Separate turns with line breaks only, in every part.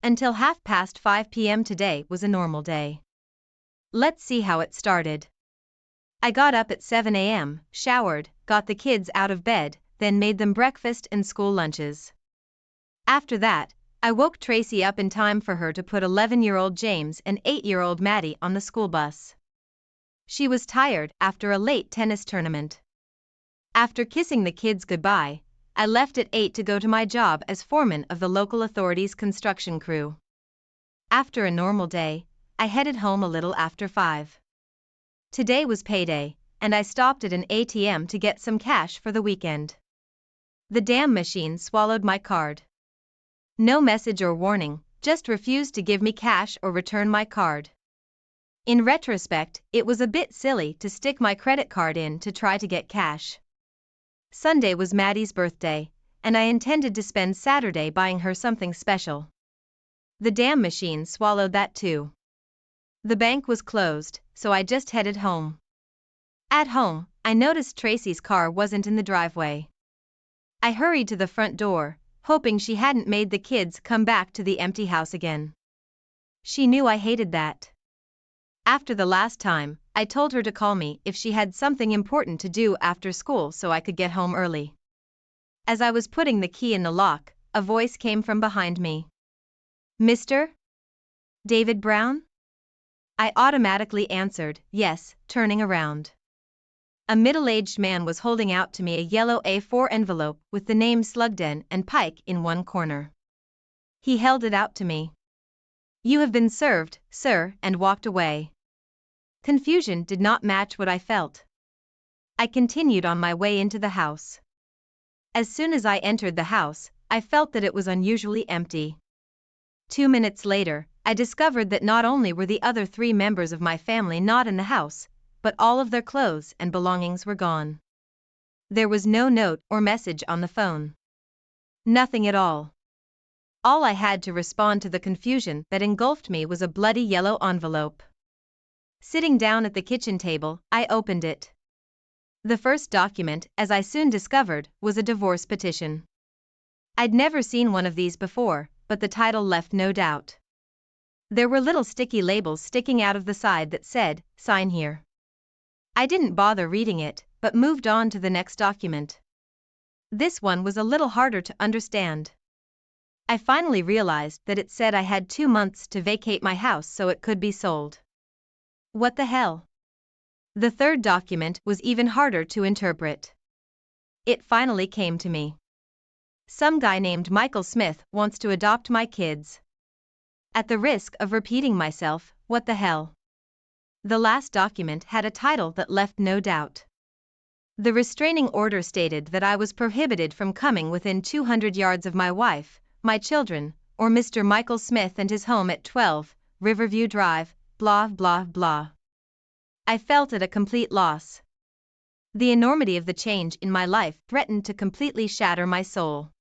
Until 5:30 p.m. today was a normal day. Let's see how it started. I got up at 7 a.m., showered, got the kids out of bed, then made them breakfast and school lunches. After that, I woke Tracy up in time for her to put 11-year-old James and 8-year-old Maddie on the school bus. She was tired after a late tennis tournament. After kissing the kids goodbye, I left at 8 to go to my job as foreman of the local authority's construction crew. After a normal day, I headed home a little after 5. Today was payday, and I stopped at an ATM to get some cash for the weekend. The damn machine swallowed my card. No message or warning, just refused to give me cash or return my card. In retrospect, it was a bit silly to stick my credit card in to try to get cash. Sunday was Maddie's birthday, and I intended to spend Saturday buying her something special. The damn machine swallowed that too. The bank was closed, so I just headed home. At home, I noticed Tracy's car wasn't in the driveway. I hurried to the front door, hoping she hadn't made the kids come back to the empty house again. She knew I hated that. After the last time, I told her to call me if she had something important to do after school so I could get home early. As I was putting the key in the lock, a voice came from behind me. "Mr. David Brown?" I automatically answered, yes, turning around. A middle-aged man was holding out to me a yellow A4 envelope with the names Slugden and Pike in one corner. He held it out to me. "You have been served, sir," and walked away. Confusion did not match what I felt. I continued on my way into the house. As soon as I entered the house, I felt that it was unusually empty. 2 minutes later, I discovered that not only were the other 3 members of my family not in the house, but all of their clothes and belongings were gone. There was no note or message on the phone. Nothing at all. All I had to respond to the confusion that engulfed me was a bloody yellow envelope. Sitting down at the kitchen table, I opened it. The first document, as I soon discovered, was a divorce petition. I'd never seen one of these before, but the title left no doubt. There were little sticky labels sticking out of the side that said, "Sign here." I didn't bother reading it, but moved on to the next document. This one was a little harder to understand. I finally realized that it said I had 2 months to vacate my house so it could be sold. What the hell? The third document was even harder to interpret. It finally came to me. Some guy named Michael Smith wants to adopt my kids. At the risk of repeating myself, what the hell? The last document had a title that left no doubt. The restraining order stated that I was prohibited from coming within 200 yards of my wife, my children, or Mr. Michael Smith and his home at 12, Riverview Drive, blah blah blah. I felt at a complete loss. The enormity of the change in my life threatened to completely shatter my soul.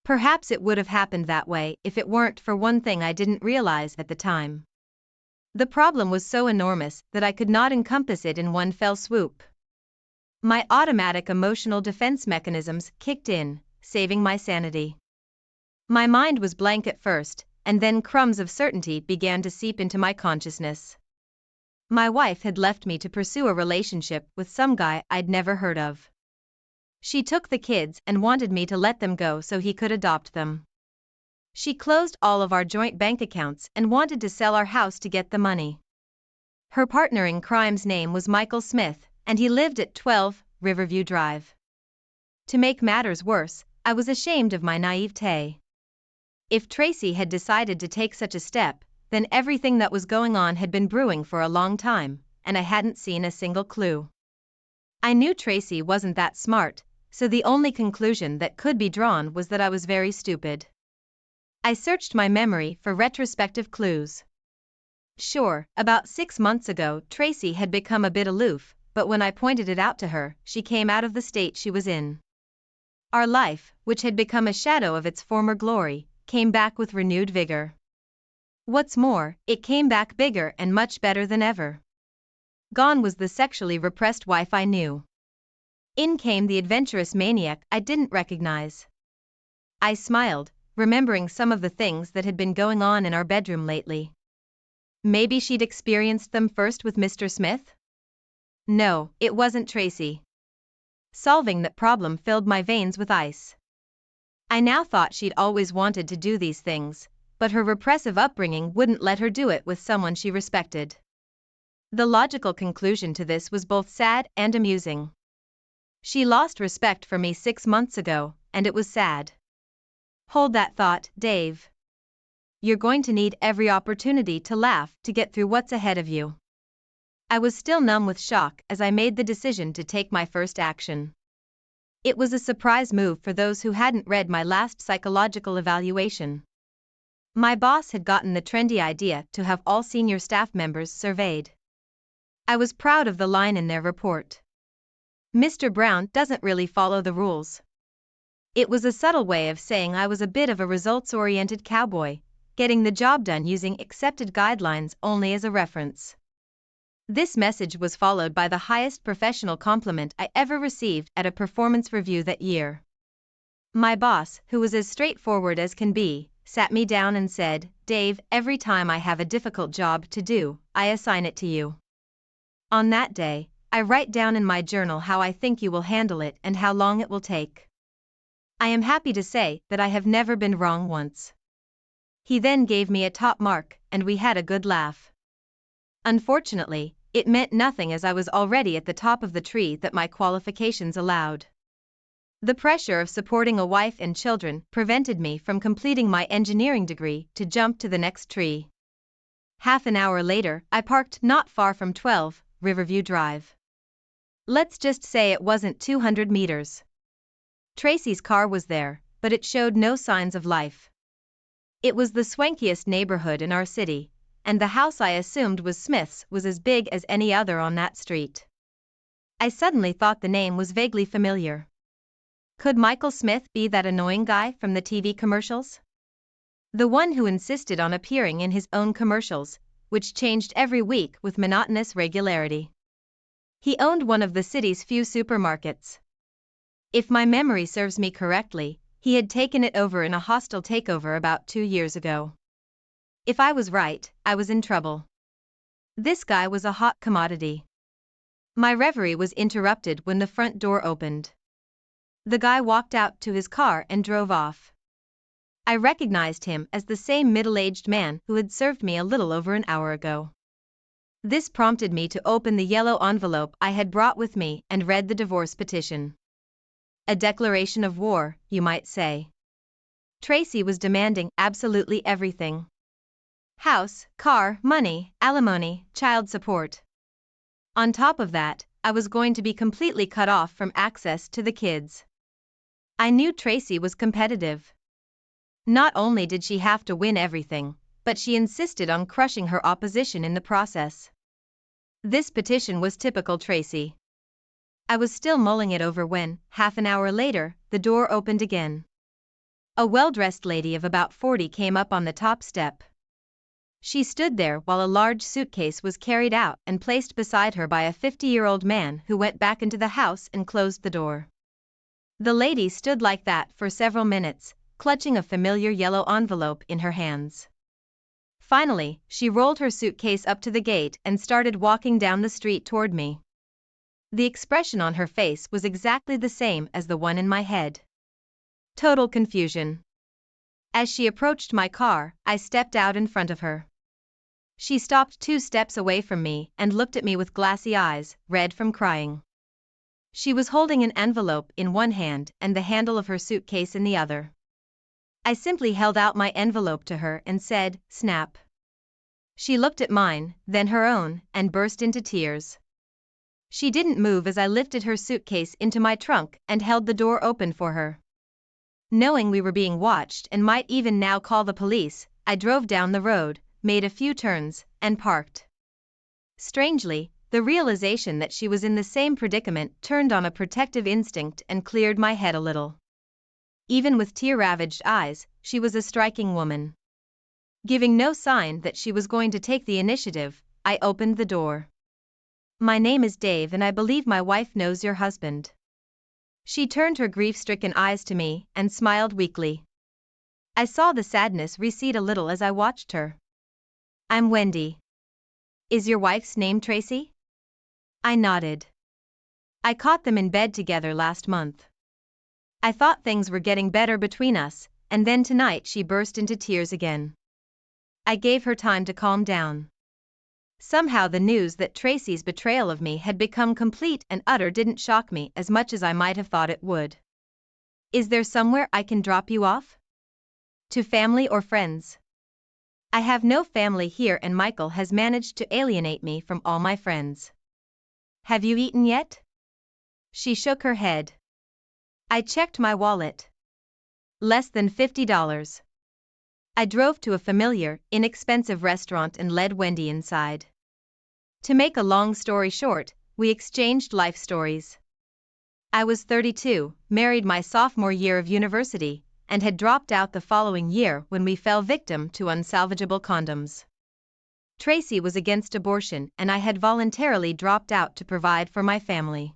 Perhaps it would have happened that way if it weren't for one thing I didn't realize at the time. The problem was so enormous that I could not encompass it in one fell swoop. My automatic emotional defense mechanisms kicked in, saving my sanity. My mind was blank at first, and then crumbs of certainty began to seep into my consciousness. My wife had left me to pursue a relationship with some guy I'd never heard of. She took the kids and wanted me to let them go so he could adopt them. She closed all of our joint bank accounts and wanted to sell our house to get the money. Her partner in crime's name was Michael Smith, and he lived at 12, Riverview Drive. To make matters worse, I was ashamed of my naivete. If Tracy had decided to take such a step, then everything that was going on had been brewing for a long time, and I hadn't seen a single clue. I knew Tracy wasn't that smart, so the only conclusion that could be drawn was that I was very stupid. I searched my memory for retrospective clues. Sure, about 6 months ago Tracy had become a bit aloof, but when I pointed it out to her, she came out of the state she was in. Our life, which had become a shadow of its former glory, came back with renewed vigor. What's more, it came back bigger and much better than ever. Gone was the sexually repressed wife I knew. In came the adventurous maniac I didn't recognize. I smiled, remembering some of the things that had been going on in our bedroom lately. Maybe she'd experienced them first with Mr. Smith? No, it wasn't Tracy. Solving that problem filled my veins with ice. I now thought she'd always wanted to do these things, but her repressive upbringing wouldn't let her do it with someone she respected. The logical conclusion to this was both sad and amusing. She lost respect for me 6 months ago, and it was sad. Hold that thought, Dave. You're going to need every opportunity to laugh to get through what's ahead of you. I was still numb with shock as I made the decision to take my first action. It was a surprise move for those who hadn't read my last psychological evaluation. My boss had gotten the trendy idea to have all senior staff members surveyed. I was proud of the line in their report. Mr. Brown doesn't really follow the rules. It was a subtle way of saying I was a bit of a results-oriented cowboy, getting the job done using accepted guidelines only as a reference. This message was followed by the highest professional compliment I ever received at a performance review that year. My boss, who was as straightforward as can be, sat me down and said, "Dave, every time I have a difficult job to do, I assign it to you. On that day, I write down in my journal how I think you will handle it and how long it will take. I am happy to say that I have never been wrong once." He then gave me a top mark, and we had a good laugh. Unfortunately, it meant nothing as I was already at the top of the tree that my qualifications allowed. The pressure of supporting a wife and children prevented me from completing my engineering degree to jump to the next tree. Half an hour later, I parked not far from 12 Riverview Drive. Let's just say it wasn't 200 meters. Tracy's car was there, but it showed no signs of life. It was the swankiest neighborhood in our city, and the house I assumed was Smith's was as big as any other on that street. I suddenly thought the name was vaguely familiar. Could Michael Smith be that annoying guy from the TV commercials? The one who insisted on appearing in his own commercials, which changed every week with monotonous regularity. He owned one of the city's few supermarkets. If my memory serves me correctly, he had taken it over in a hostile takeover about 2 years ago. If I was right, I was in trouble. This guy was a hot commodity. My reverie was interrupted when the front door opened. The guy walked out to his car and drove off. I recognized him as the same middle-aged man who had served me a little over an hour ago. This prompted me to open the yellow envelope I had brought with me and read the divorce petition. A declaration of war, you might say. Tracy was demanding absolutely everything. House, car, money, alimony, child support. On top of that, I was going to be completely cut off from access to the kids. I knew Tracy was competitive. Not only did she have to win everything, but she insisted on crushing her opposition in the process. This petition was typical Tracy. I was still mulling it over when, half an hour later, the door opened again. A well-dressed lady of about 40 came up on the top step. She stood there while a large suitcase was carried out and placed beside her by a 50-year-old man who went back into the house and closed the door. The lady stood like that for several minutes, clutching a familiar yellow envelope in her hands. Finally, she rolled her suitcase up to the gate and started walking down the street toward me. The expression on her face was exactly the same as the one in my head. Total confusion. As she approached my car, I stepped out in front of her. She stopped 2 steps away from me and looked at me with glassy eyes, red from crying. She was holding an envelope in one hand and the handle of her suitcase in the other. I simply held out my envelope to her and said, "Snap." She looked at mine, then her own, and burst into tears. She didn't move as I lifted her suitcase into my trunk and held the door open for her. Knowing we were being watched and might even now call the police, I drove down the road, made a few turns, and parked. Strangely, the realization that she was in the same predicament turned on a protective instinct and cleared my head a little. Even with tear-ravaged eyes, she was a striking woman. Giving no sign that she was going to take the initiative, I opened the door. "My name is Dave and I believe my wife knows your husband." She turned her grief-stricken eyes to me and smiled weakly. I saw the sadness recede a little as I watched her. I'm Wendy. Is your wife's name Tracy? I nodded. I caught them in bed together last month. I thought things were getting better between us, and then tonight she burst into tears again. I gave her time to calm down. Somehow the news that Tracy's betrayal of me had become complete and utter didn't shock me as much as I might have thought it would. Is there somewhere I can drop you off? To family or friends? I have no family here and Michael has managed to alienate me from all my friends. Have you eaten yet? She shook her head. I checked my wallet. Less than $50. I drove to a familiar, inexpensive restaurant and led Wendy inside. To make a long story short, we exchanged life stories. I was 32, married my sophomore year of university, and had dropped out the following year when we fell victim to unsalvageable condoms. Tracy was against abortion and I had voluntarily dropped out to provide for my family.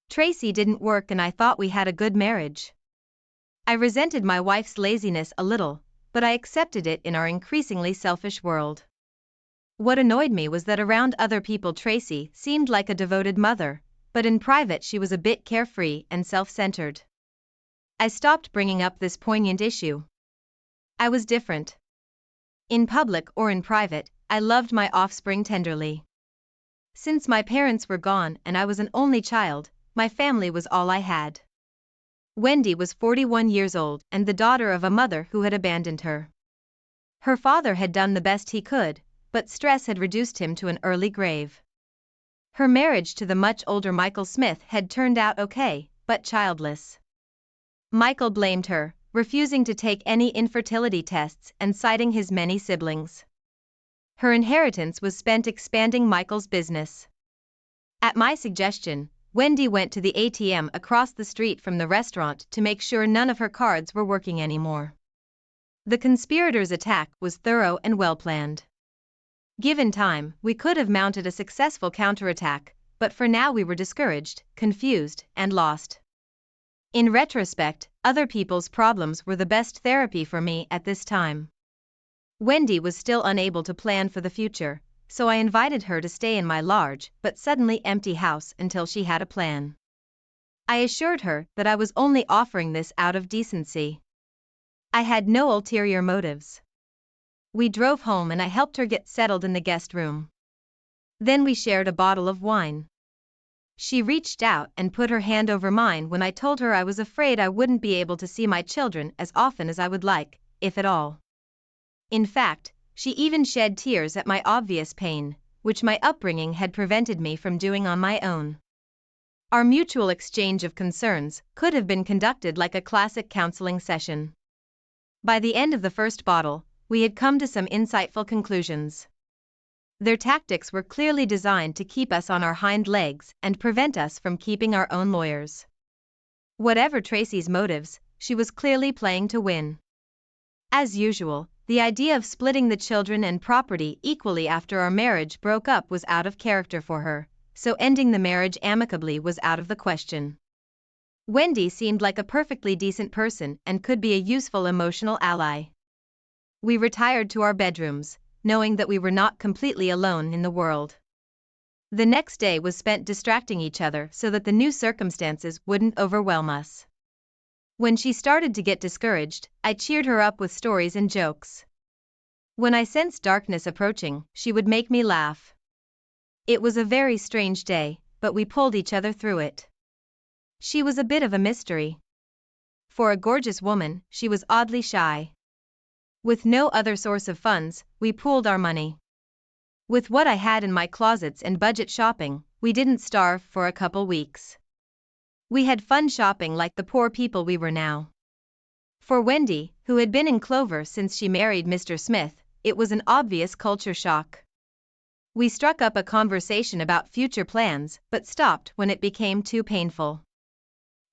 Tracy didn't work and I thought we had a good marriage. I resented my wife's laziness a little, but I accepted it in our increasingly selfish world. What annoyed me was that around other people Tracy seemed like a devoted mother, but in private she was a bit carefree and self-centered. I stopped bringing up this poignant issue. I was different. In public or in private, I loved my offspring tenderly. Since my parents were gone and I was an only child, my family was all I had. Wendy was 41 years old and the daughter of a mother who had abandoned her. Her father had done the best he could, but stress had reduced him to an early grave. Her marriage to the much older Michael Smith had turned out okay, but childless. Michael blamed her, refusing to take any infertility tests and citing his many siblings. Her inheritance was spent expanding Michael's business. At my suggestion, Wendy went to the ATM across the street from the restaurant to make sure none of her cards were working anymore. The conspirators' attack was thorough and well-planned. Given time, we could have mounted a successful counterattack, but for now we were discouraged, confused, and lost. In retrospect, other people's problems were the best therapy for me at this time. Wendy was still unable to plan for the future, so I invited her to stay in my large but suddenly empty house until she had a plan. I assured her that I was only offering this out of decency. I had no ulterior motives. We drove home and I helped her get settled in the guest room. Then we shared a bottle of wine. She reached out and put her hand over mine when I told her I was afraid I wouldn't be able to see my children as often as I would like, if at all. In fact, she even shed tears at my obvious pain, which my upbringing had prevented me from doing on my own. Our mutual exchange of concerns could have been conducted like a classic counseling session. By the end of the first bottle, we had come to some insightful conclusions. Their tactics were clearly designed to keep us on our hind legs and prevent us from keeping our own lawyers. Whatever Tracy's motives, she was clearly playing to win. As usual, the idea of splitting the children and property equally after our marriage broke up was out of character for her, so ending the marriage amicably was out of the question. Wendy seemed like a perfectly decent person and could be a useful emotional ally. We retired to our bedrooms, knowing that we were not completely alone in the world. The next day was spent distracting each other so that the new circumstances wouldn't overwhelm us. When she started to get discouraged, I cheered her up with stories and jokes. When I sensed darkness approaching, she would make me laugh. It was a very strange day, but we pulled each other through it. She was a bit of a mystery. For a gorgeous woman, she was oddly shy. With no other source of funds, we pooled our money. With what I had in my closets and budget shopping, we didn't starve for a couple weeks. We had fun shopping like the poor people we were now. For Wendy, who had been in Clover since she married Mr. Smith, it was an obvious culture shock. We struck up a conversation about future plans but stopped when it became too painful.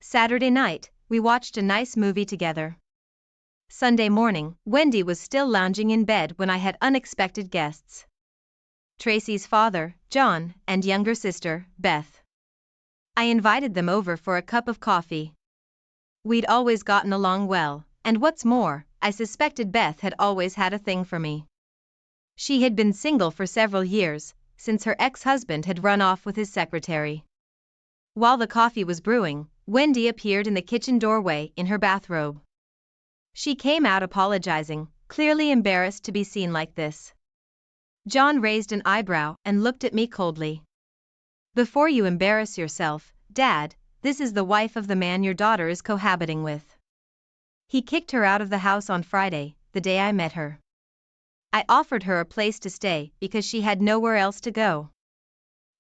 Saturday night, we watched a nice movie together. Sunday morning, Wendy was still lounging in bed when I had unexpected guests. Tracy's father, John, and younger sister, Beth. I invited them over for a cup of coffee. We'd always gotten along well, And what's more, I suspected Beth had always had a thing for me. She had been single for several years, since her ex-husband had run off with his secretary. While the coffee was brewing, Wendy appeared in the kitchen doorway in her bathrobe. She came out apologizing, clearly embarrassed to be seen like this. John raised an eyebrow and looked at me coldly. Before you embarrass yourself, Dad, this is the wife of the man your daughter is cohabiting with. He kicked her out of the house on Friday, the day I met her. I offered her a place to stay because she had nowhere else to go.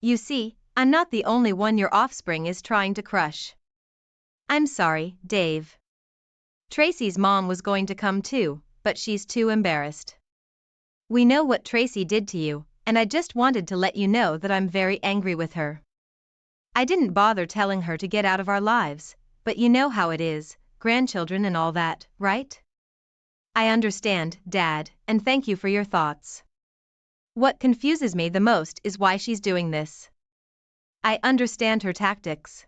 You see, I'm not the only one your offspring is trying to crush. I'm sorry, Dave. Tracy's mom was going to come too, but she's too embarrassed. We know what Tracy did to you, and I just wanted to let you know that I'm very angry with her. I didn't bother telling her to get out of our lives, but you know how it is, grandchildren and all that, right? I understand, Dad, and thank you for your thoughts. What confuses me the most is why she's doing this. I understand her tactics.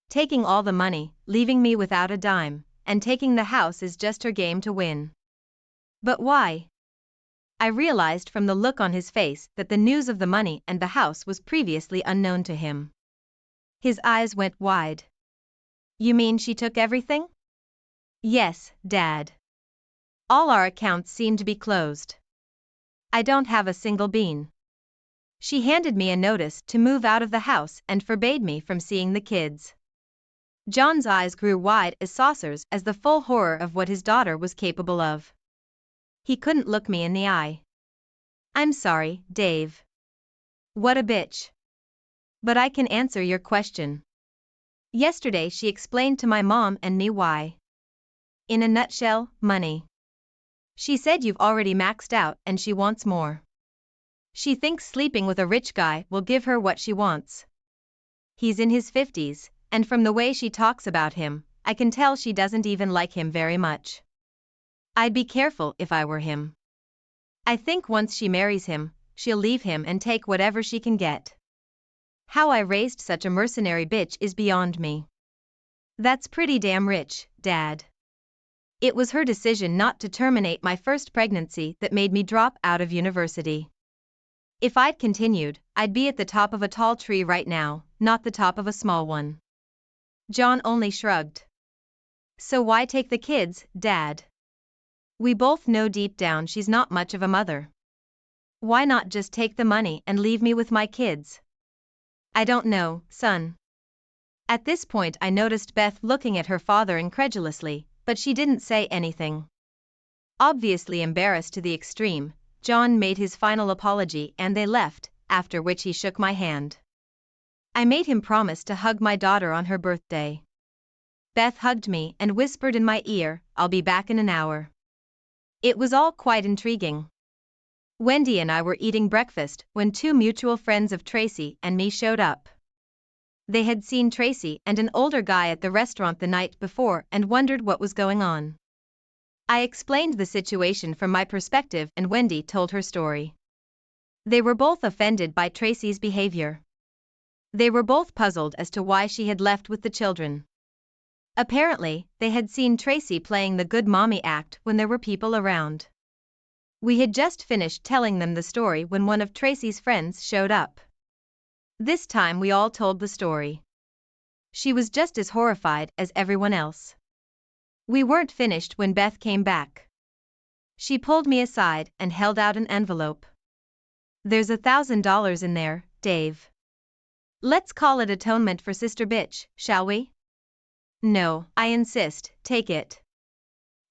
Taking all the money, leaving me without a dime, and taking the house is just her game to win. But why? I realized from the look on his face that the news of the money and the house was previously unknown to him. His eyes went wide. You mean she took everything? Yes, Dad. All our accounts seem to be closed. I don't have a single bean. She handed me a notice to move out of the house and forbade me from seeing the kids. John's eyes grew wide as saucers as the full horror of what his daughter was capable of. He couldn't look me in the eye. I'm sorry, Dave. What a bitch. But I can answer your question. Yesterday she explained to my mom and me why. In a nutshell, money. She said you've already maxed out and she wants more. She thinks sleeping with a rich guy will give her what she wants. He's in his 50s, and from the way she talks about him, I can tell she doesn't even like him very much. I'd be careful if I were him. I think once she marries him, she'll leave him and take whatever she can get. How I raised such a mercenary bitch is beyond me. That's pretty damn rich, Dad. It was her decision not to terminate my first pregnancy that made me drop out of university. If I'd continued, I'd be at the top of a tall tree right now, not the top of a small one. John only shrugged. So why take the kids, Dad? We both know deep down she's not much of a mother. Why not just take the money and leave me with my kids? I don't know, son. At this point I noticed Beth looking at her father incredulously, but she didn't say anything. Obviously embarrassed to the extreme, John made his final apology and they left, after which he shook my hand. I made him promise to hug my daughter on her birthday. Beth hugged me and whispered in my ear, I'll be back in an hour. It was all quite intriguing. Wendy and I were eating breakfast when two mutual friends of Tracy and me showed up. They had seen Tracy and an older guy at the restaurant the night before and wondered what was going on. I explained the situation from my perspective and Wendy told her story. They were both offended by Tracy's behavior. They were both puzzled as to why she had left with the children. Apparently, they had seen Tracy playing the good mommy act when there were people around. We had just finished telling them the story when one of Tracy's friends showed up. This time we all told the story. She was just as horrified as everyone else. We weren't finished when Beth came back. She pulled me aside and held out an envelope. There's $1,000 in there, Dave. Let's call it atonement for Sister Bitch, shall we? No, I insist, take it.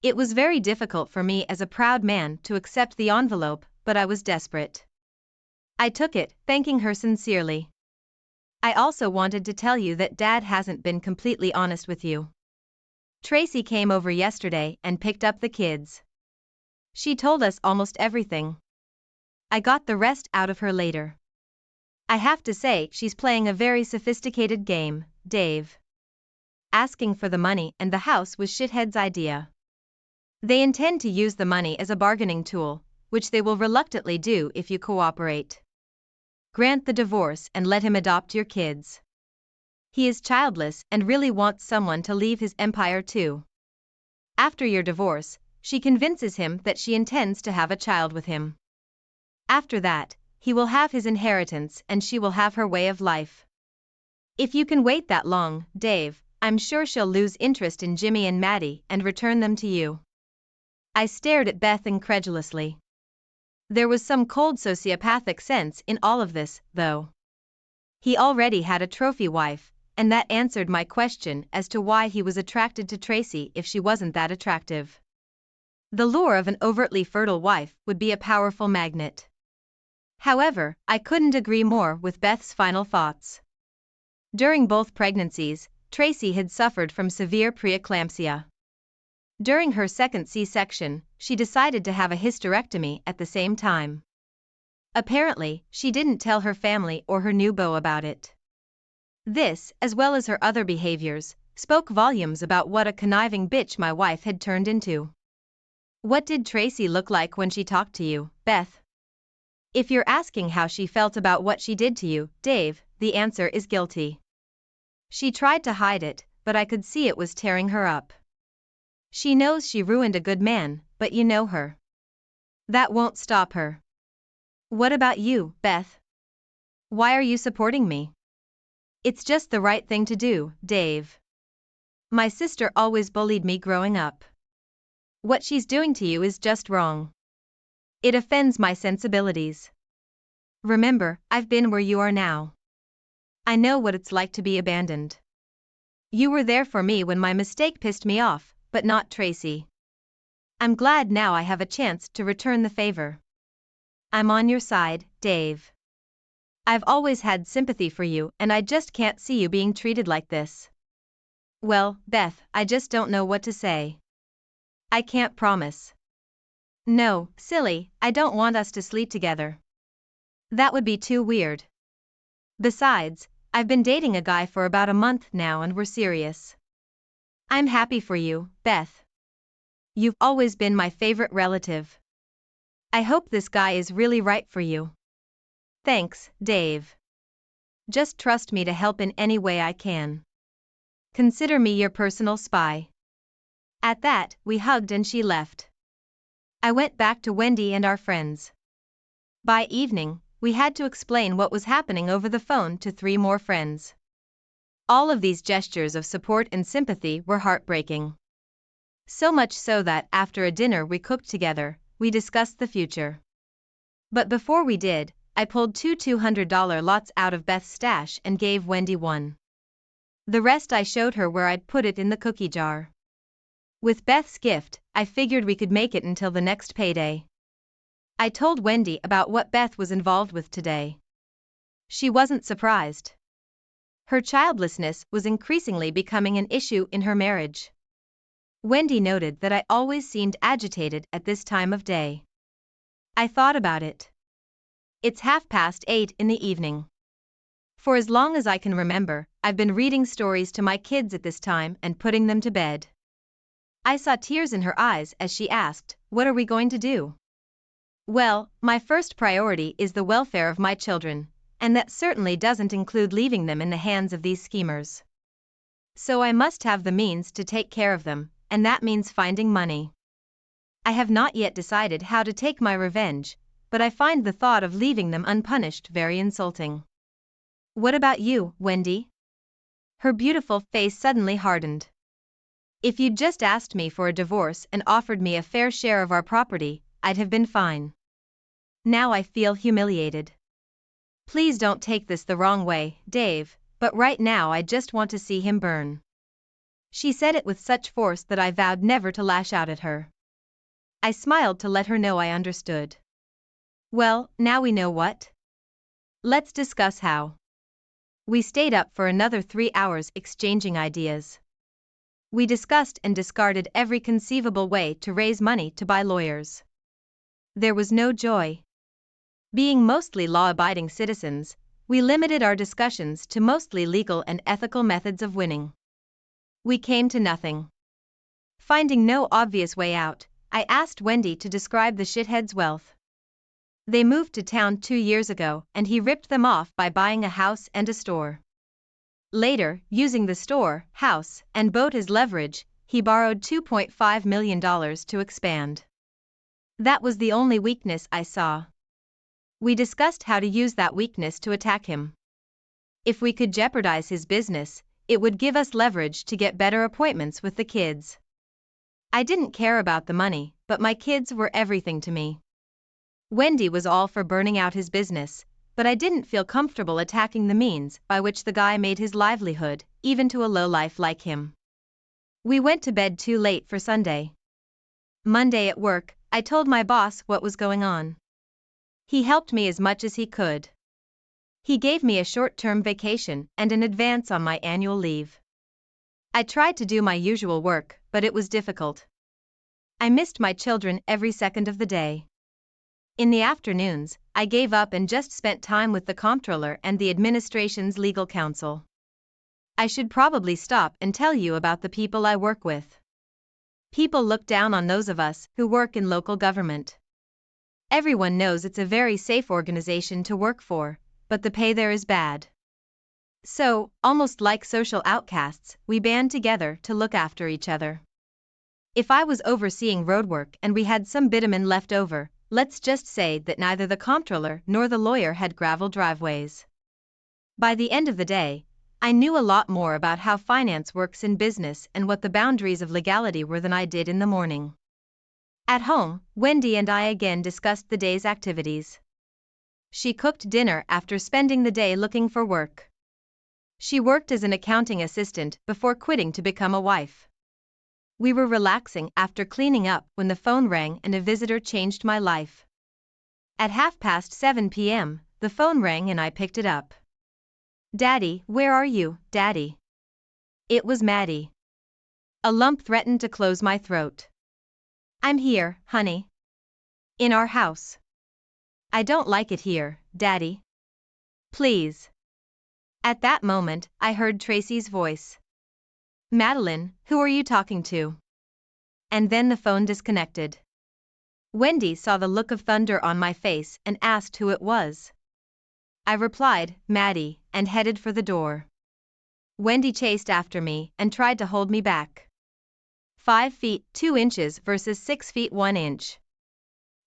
It was very difficult for me as a proud man to accept the envelope, but I was desperate. I took it, thanking her sincerely. I also wanted to tell you that Dad hasn't been completely honest with you. Tracy came over yesterday and picked up the kids. She told us almost everything. I got the rest out of her later. I have to say she's playing a very sophisticated game, Dave. Asking for the money and the house was shithead's idea. They intend to use the money as a bargaining tool, which they will reluctantly do if you cooperate. Grant the divorce and let him adopt your kids. He is childless and really wants someone to leave his empire to. After your divorce, she convinces him that she intends to have a child with him. After that, he will have his inheritance and she will have her way of life. If you can wait that long, Dave, I'm sure she'll lose interest in Jimmy and Maddie and return them to you. I stared at Beth incredulously. There was some cold sociopathic sense in all of this, though. He already had a trophy wife, and that answered my question as to why he was attracted to Tracy if she wasn't that attractive. The lure of an overtly fertile wife would be a powerful magnet. However, I couldn't agree more with Beth's final thoughts. During both pregnancies, Tracy had suffered from severe preeclampsia. During her second C-section, she decided to have a hysterectomy at the same time. Apparently, she didn't tell her family or her new beau about it. This, as well as her other behaviors, spoke volumes about what a conniving bitch my wife had turned into. What did Tracy look like when she talked to you, Beth? If you're asking how she felt about what she did to you, Dave, the answer is guilty. She tried to hide it, but I could see it was tearing her up. She knows she ruined a good man, but you know her. That won't stop her. What about you, Beth? Why are you supporting me? It's just the right thing to do, Dave. My sister always bullied me growing up. What she's doing to you is just wrong. It offends my sensibilities. Remember, I've been where you are now. I know what it's like to be abandoned. You were there for me when my mistake pissed me off, but not Tracy. I'm glad now I have a chance to return the favor. I'm on your side, Dave. I've always had sympathy for you and I just can't see you being treated like this. Well, Beth, I just don't know what to say. I can't promise. No, silly, I don't want us to sleep together. That would be too weird. Besides, I've been dating a guy for about a month now and we're serious. I'm happy for you, Beth. You've always been my favorite relative. I hope this guy is really right for you. Thanks, Dave. Just trust me to help in any way I can. Consider me your personal spy. At that, we hugged and she left. I went back to Wendy and our friends. By evening, we had to explain what was happening over the phone to 3 more friends. All of these gestures of support and sympathy were heartbreaking. So much so that after a dinner we cooked together, we discussed the future. But before we did, I pulled 2 $200 lots out of Beth's stash and gave Wendy one. The rest I showed her where I'd put it in the cookie jar. With Beth's gift, I figured we could make it until the next payday. I told Wendy about what Beth was involved with today. She wasn't surprised. Her childlessness was increasingly becoming an issue in her marriage. Wendy noted that I always seemed agitated at this time of day. I thought about it. It's 8:30 in the evening. For as long as I can remember, I've been reading stories to my kids at this time and putting them to bed. I saw tears in her eyes as she asked, "What are we going to do?" Well, my first priority is the welfare of my children, and that certainly doesn't include leaving them in the hands of these schemers. So I must have the means to take care of them, and that means finding money. I have not yet decided how to take my revenge, but I find the thought of leaving them unpunished very insulting. What about you, Wendy? Her beautiful face suddenly hardened. If you'd just asked me for a divorce and offered me a fair share of our property, I'd have been fine. Now I feel humiliated. Please don't take this the wrong way, Dave, but right now I just want to see him burn. She said it with such force that I vowed never to lash out at her. I smiled to let her know I understood. Well, now we know what. Let's discuss how. We stayed up for another 3 hours exchanging ideas. We discussed and discarded every conceivable way to raise money to buy lawyers. There was no joy. Being mostly law-abiding citizens, we limited our discussions to mostly legal and ethical methods of winning. We came to nothing. Finding no obvious way out, I asked Wendy to describe the shithead's wealth. They moved to town 2 years ago and he ripped them off by buying a house and a store. Later, using the store, house, and boat as leverage, he borrowed $2.5 million to expand. That was the only weakness I saw. We discussed how to use that weakness to attack him. If we could jeopardize his business, it would give us leverage to get better appointments with the kids. I didn't care about the money, but my kids were everything to me. Wendy was all for burning out his business, but I didn't feel comfortable attacking the means by which the guy made his livelihood, even to a lowlife like him. We went to bed too late for Sunday. Monday at work, I told my boss what was going on. He helped me as much as he could. He gave me a short-term vacation and an advance on my annual leave. I tried to do my usual work, but it was difficult. I missed my children every second of the day. In the afternoons, I gave up and just spent time with the comptroller and the administration's legal counsel. I should probably stop and tell you about the people I work with. People look down on those of us who work in local government. Everyone knows it's a very safe organization to work for, but the pay there is bad. So, almost like social outcasts, we band together to look after each other. If I was overseeing roadwork and we had some bitumen left over, let's just say that neither the comptroller nor the lawyer had gravel driveways. By the end of the day, I knew a lot more about how finance works in business and what the boundaries of legality were than I did in the morning. At home, Wendy and I again discussed the day's activities. She cooked dinner after spending the day looking for work. She worked as an accounting assistant before quitting to become a wife. We were relaxing after cleaning up when the phone rang and a visitor changed my life. At 7:30 p.m., the phone rang and I picked it up. "Daddy, where are you, Daddy?" It was Maddie. A lump threatened to close my throat. "I'm here, honey. In our house." "I don't like it here, Daddy. Please." At that moment, I heard Tracy's voice. "Madeline, who are you talking to?" And then the phone disconnected. Wendy saw the look of thunder on my face and asked who it was. I replied, "Maddie," and headed for the door. Wendy chased after me and tried to hold me back. 5 feet 2 inches versus 6 feet 1 inch.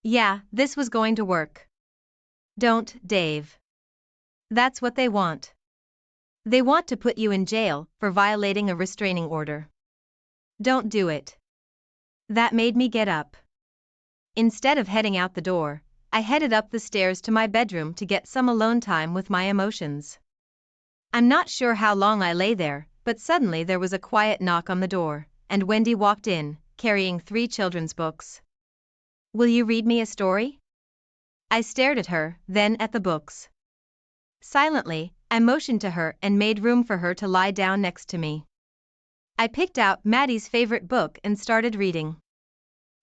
Yeah, this was going to work. "Don't, Dave. That's what they want. They want to put you in jail for violating a restraining order. Don't do it." That made me get up. Instead of heading out the door, I headed up the stairs to my bedroom to get some alone time with my emotions. I'm not sure how long I lay there, but suddenly there was a quiet knock on the door, and Wendy walked in, carrying 3 children's books. "Will you read me a story?" I stared at her, then at the books. Silently, I motioned to her and made room for her to lie down next to me. I picked out Maddie's favorite book and started reading.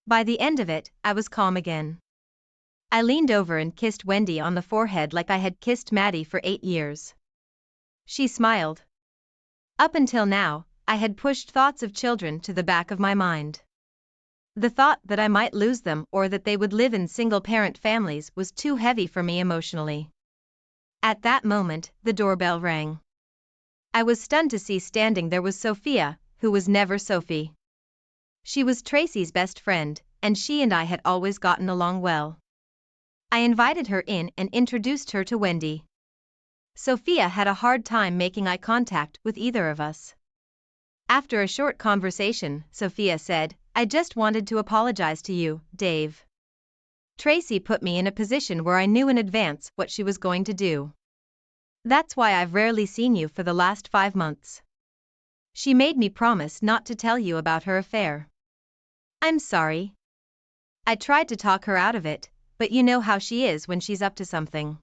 By the end of it, I was calm again. I leaned over and kissed Wendy on the forehead like I had kissed Maddie for 8 years. She smiled. Up until now, I had pushed thoughts of children to the back of my mind. The thought that I might lose them or that they would live in single-parent families was too heavy for me emotionally. At that moment, the doorbell rang. I was stunned to see standing there was Sophia, who was never Sophie. She was Tracy's best friend, and she and I had always gotten along well. I invited her in and introduced her to Wendy. Sophia had a hard time making eye contact with either of us. After a short conversation, Sophia said, "I just wanted to apologize to you, Dave. Tracy put me in a position where I knew in advance what she was going to do. That's why I've rarely seen you for the last 5 months. She made me promise not to tell you about her affair." "I'm sorry." I tried to talk her out of it, but you know how she is when she's up to something.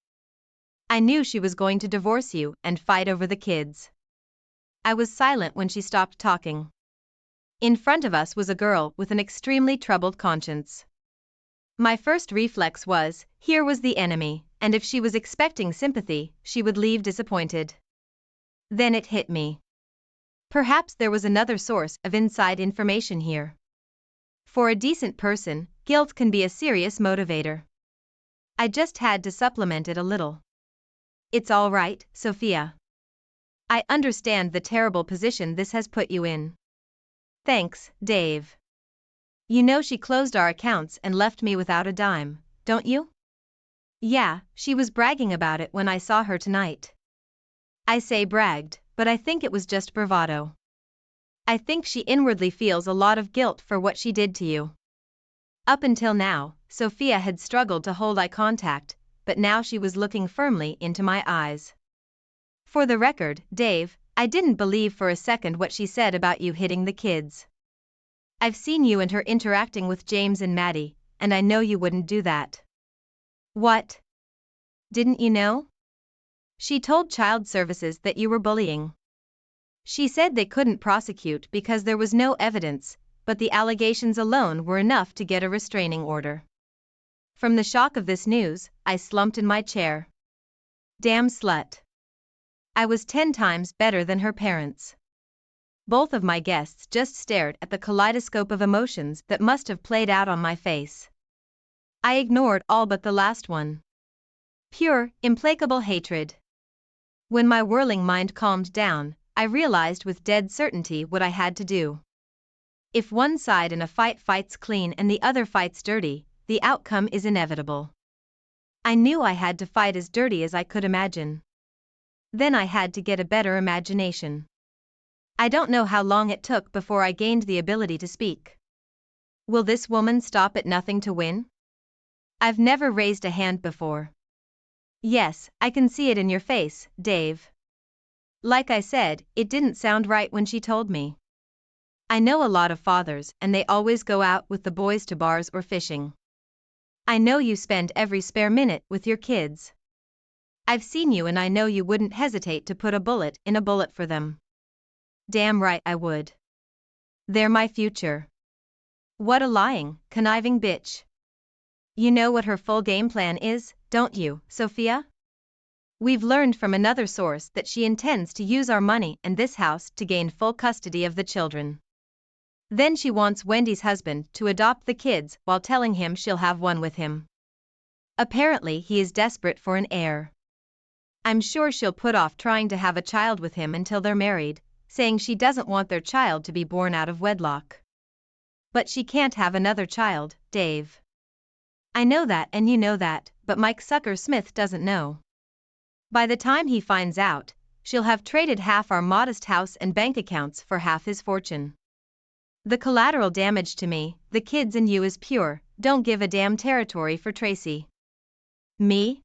"I knew she was going to divorce you and fight over the kids." I was silent when she stopped talking. In front of us was a girl with an extremely troubled conscience. My first reflex was, here was the enemy, and if she was expecting sympathy, she would leave disappointed. Then it hit me. Perhaps there was another source of inside information here. For a decent person, guilt can be a serious motivator. I just had to supplement it a little. "It's all right, Sophia. I understand the terrible position this has put you in. Thanks, Dave. You know she closed our accounts and left me without a dime, don't you? Yeah, she was bragging about it when I saw her tonight. I say bragged, but I think it was just bravado. I think she inwardly feels a lot of guilt for what she did to you. Up until now, Sophia had struggled to hold eye contact, but now she was looking firmly into my eyes. For the record, Dave, I didn't believe for a second what she said about you hitting the kids. I've seen you and her interacting with James and Maddie, and I know you wouldn't do that. What? Didn't you know? She told Child Services that you were bullying. She said they couldn't prosecute because there was no evidence, but the allegations alone were enough to get a restraining order. From the shock of this news, I slumped in my chair. Damn slut. I was 10 times better than her parents. Both of my guests just stared at the kaleidoscope of emotions that must have played out on my face. I ignored all but the last one. Pure, implacable hatred. When my whirling mind calmed down, I realized with dead certainty what I had to do. If one side in a fight fights clean and the other fights dirty, the outcome is inevitable. I knew I had to fight as dirty as I could imagine. Then I had to get a better imagination. I don't know how long it took before I gained the ability to speak. Will this woman stop at nothing to win? I've never raised a hand before. Yes, I can see it in your face, Dave. Like I said, it didn't sound right when she told me. I know a lot of fathers and they always go out with the boys to bars or fishing. I know you spend every spare minute with your kids. I've seen you and I know you wouldn't hesitate to put a bullet in a bullet for them. Damn right I would. They're my future. What a lying, conniving bitch. You know what her full game plan is, don't you, Sophia? We've learned from another source that she intends to use our money and this house to gain full custody of the children. Then she wants Wendy's husband to adopt the kids while telling him she'll have one with him. Apparently he is desperate for an heir. I'm sure she'll put off trying to have a child with him until they're married, saying she doesn't want their child to be born out of wedlock. But she can't have another child, Dave. I know that and you know that, but Mike Sucker Smith doesn't know. By the time he finds out, she'll have traded half our modest house and bank accounts for half his fortune. The collateral damage to me, the kids and you is pure, don't give a damn territory for Tracy. Me?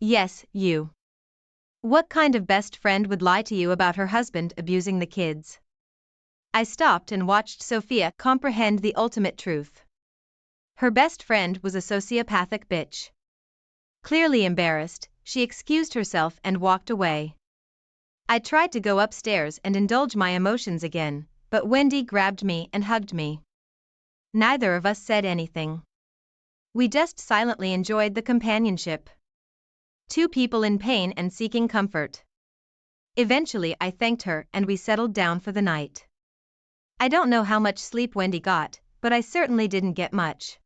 Yes, you. What kind of best friend would lie to you about her husband abusing the kids? I stopped and watched Sophia comprehend the ultimate truth. Her best friend was a sociopathic bitch. Clearly embarrassed, she excused herself and walked away. I tried to go upstairs and indulge my emotions again, but Wendy grabbed me and hugged me. Neither of us said anything. We just silently enjoyed the companionship. Two people in pain and seeking comfort. Eventually I thanked her and we settled down for the night. I don't know how much sleep Wendy got, but I certainly didn't get much.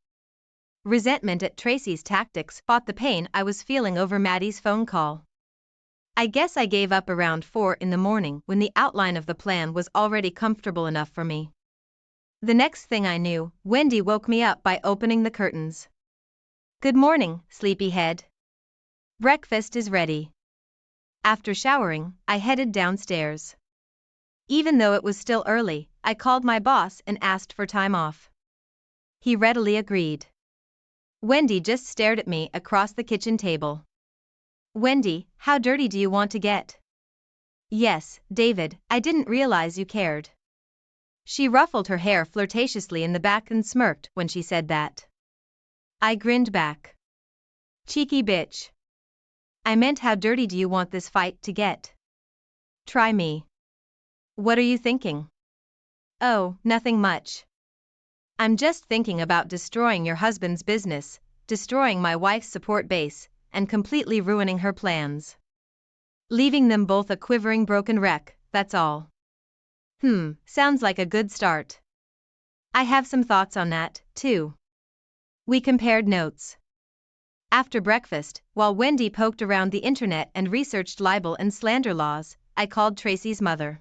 Resentment at Tracy's tactics fought the pain I was feeling over Maddie's phone call. I guess I gave up around 4 in the morning when the outline of the plan was already comfortable enough for me. The next thing I knew, Wendy woke me up by opening the curtains. Good morning, sleepyhead. Breakfast is ready. After showering, I headed downstairs. Even though it was still early, I called my boss and asked for time off. He readily agreed. Wendy just stared at me across the kitchen table. Wendy, how dirty do you want to get? Yes, David, I didn't realize you cared. She ruffled her hair flirtatiously in the back and smirked when she said that. I grinned back. Cheeky bitch. I meant how dirty do you want this fight to get? Try me. What are you thinking? Oh, nothing much. I'm just thinking about destroying your husband's business, destroying my wife's support base, and completely ruining her plans. Leaving them both a quivering broken wreck, that's all. Sounds like a good start. I have some thoughts on that, too. We compared notes. After breakfast, while Wendy poked around the internet and researched libel and slander laws, I called Tracy's mother.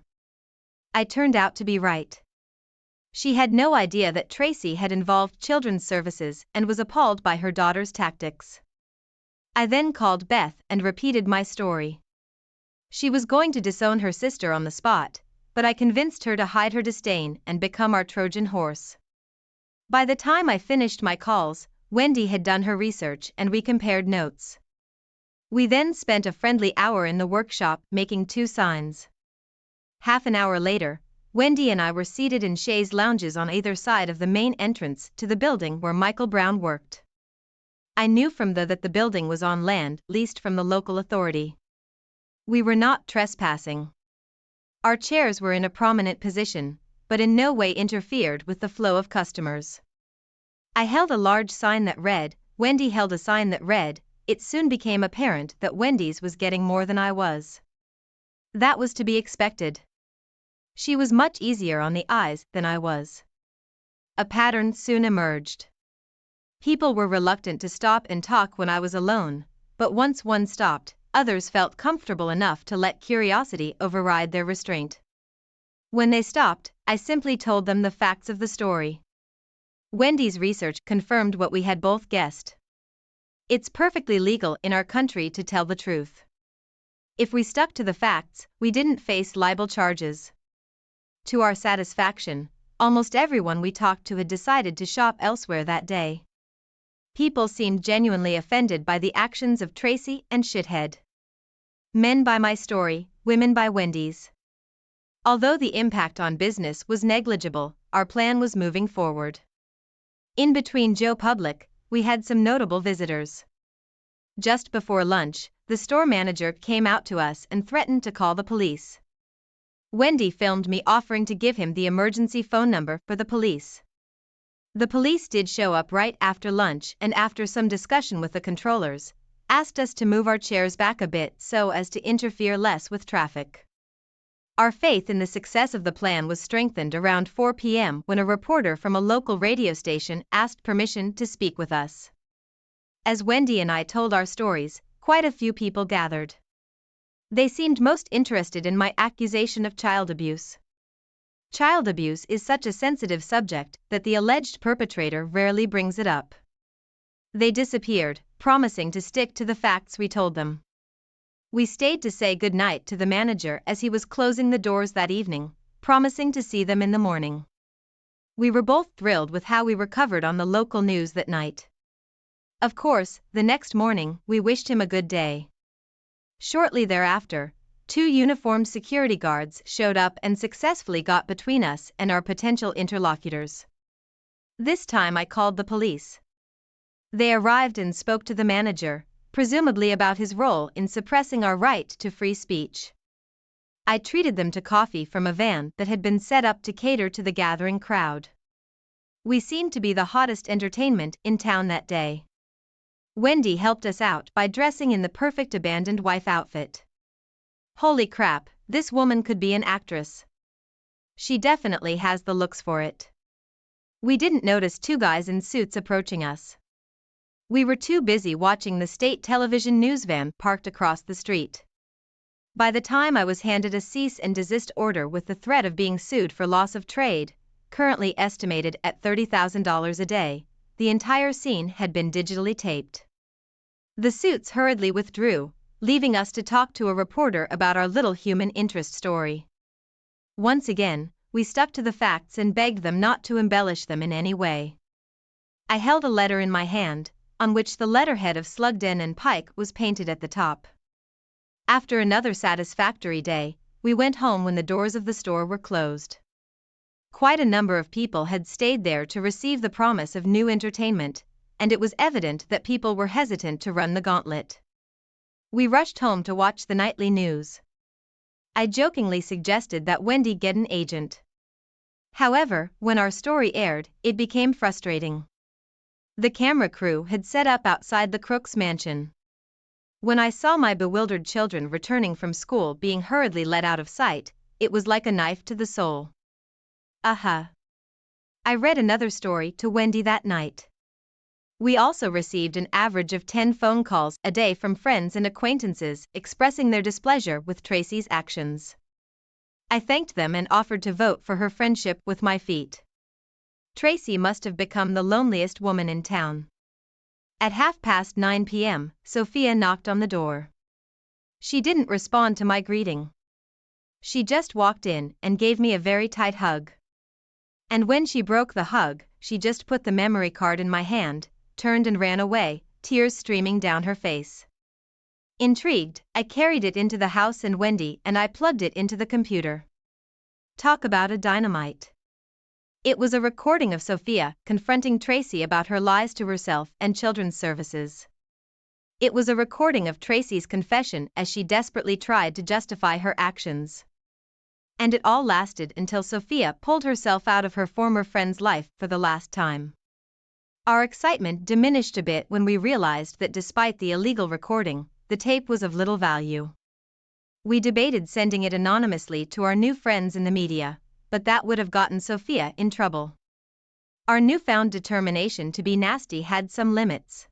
I turned out to be right. She had no idea that Tracy had involved children's services and was appalled by her daughter's tactics. I then called Beth and repeated my story. She was going to disown her sister on the spot, but I convinced her to hide her disdain and become our Trojan horse. By the time I finished my calls, Wendy had done her research and we compared notes. We then spent a friendly hour in the workshop making 2 signs. Half an hour later, Wendy and I were seated in chaise lounges on either side of the main entrance to the building where Michael Brown worked. I knew from that the building was on land leased from the local authority. We were not trespassing. Our chairs were in a prominent position, but in no way interfered with the flow of customers. I held a large sign that read, Wendy held a sign that read, it soon became apparent that Wendy's was getting more than I was. That was to be expected. She was much easier on the eyes than I was. A pattern soon emerged. People were reluctant to stop and talk when I was alone, but once one stopped, others felt comfortable enough to let curiosity override their restraint. When they stopped, I simply told them the facts of the story. Wendy's research confirmed what we had both guessed. It's perfectly legal in our country to tell the truth. If we stuck to the facts, we didn't face libel charges. To our satisfaction, almost everyone we talked to had decided to shop elsewhere that day. People seemed genuinely offended by the actions of Tracy and Shithead. Men by my story, women by Wendy's. Although the impact on business was negligible, our plan was moving forward. In between Joe Public, we had some notable visitors. Just before lunch, the store manager came out to us and threatened to call the police. Wendy filmed me offering to give him the emergency phone number for the police. The police did show up right after lunch and after some discussion with the controllers, asked us to move our chairs back a bit so as to interfere less with traffic. Our faith in the success of the plan was strengthened around 4 p.m. when a reporter from a local radio station asked permission to speak with us. As Wendy and I told our stories, quite a few people gathered. They seemed most interested in my accusation of child abuse. Child abuse is such a sensitive subject that the alleged perpetrator rarely brings it up. They disappeared, promising to stick to the facts we told them. We stayed to say goodnight to the manager as he was closing the doors that evening, promising to see them in the morning. We were both thrilled with how we were covered on the local news that night. Of course, the next morning, we wished him a good day. Shortly thereafter, 2 uniformed security guards showed up and successfully got between us and our potential interlocutors. This time I called the police. They arrived and spoke to the manager, presumably about his role in suppressing our right to free speech. I treated them to coffee from a van that had been set up to cater to the gathering crowd. We seemed to be the hottest entertainment in town that day. Wendy helped us out by dressing in the perfect abandoned wife outfit. Holy crap, this woman could be an actress. She definitely has the looks for it. We didn't notice 2 guys in suits approaching us. We were too busy watching the state television news van parked across the street. By the time I was handed a cease and desist order with the threat of being sued for loss of trade, currently estimated at $30,000 a day, the entire scene had been digitally taped. The suits hurriedly withdrew, leaving us to talk to a reporter about our little human interest story. Once again, we stuck to the facts and begged them not to embellish them in any way. I held a letter in my hand, on which the letterhead of Slugden and Pike was painted at the top. After another satisfactory day, we went home when the doors of the store were closed. Quite a number of people had stayed there to receive the promise of new entertainment, and it was evident that people were hesitant to run the gauntlet. We rushed home to watch the nightly news. I jokingly suggested that Wendy get an agent. However, when our story aired, it became frustrating. The camera crew had set up outside the Crook's mansion. When I saw my bewildered children returning from school being hurriedly let out of sight, it was like a knife to the soul. I read another story to Wendy that night. We also received an average of 10 phone calls a day from friends and acquaintances expressing their displeasure with Tracy's actions. I thanked them and offered to vote for her friendship with my feet. Tracy must have become the loneliest woman in town. At 9:30 p.m., Sophia knocked on the door. She didn't respond to my greeting. She just walked in and gave me a very tight hug. And when she broke the hug, she just put the memory card in my hand, turned and ran away, tears streaming down her face. Intrigued, I carried it into the house and Wendy and I plugged it into the computer. Talk about a dynamite. It was a recording of Sophia confronting Tracy about her lies to herself and children's services. It was a recording of Tracy's confession as she desperately tried to justify her actions. And it all lasted until Sophia pulled herself out of her former friend's life for the last time. Our excitement diminished a bit when we realized that despite the illegal recording, the tape was of little value. We debated sending it anonymously to our new friends in the media, but that would have gotten Sophia in trouble. Our newfound determination to be nasty had some limits.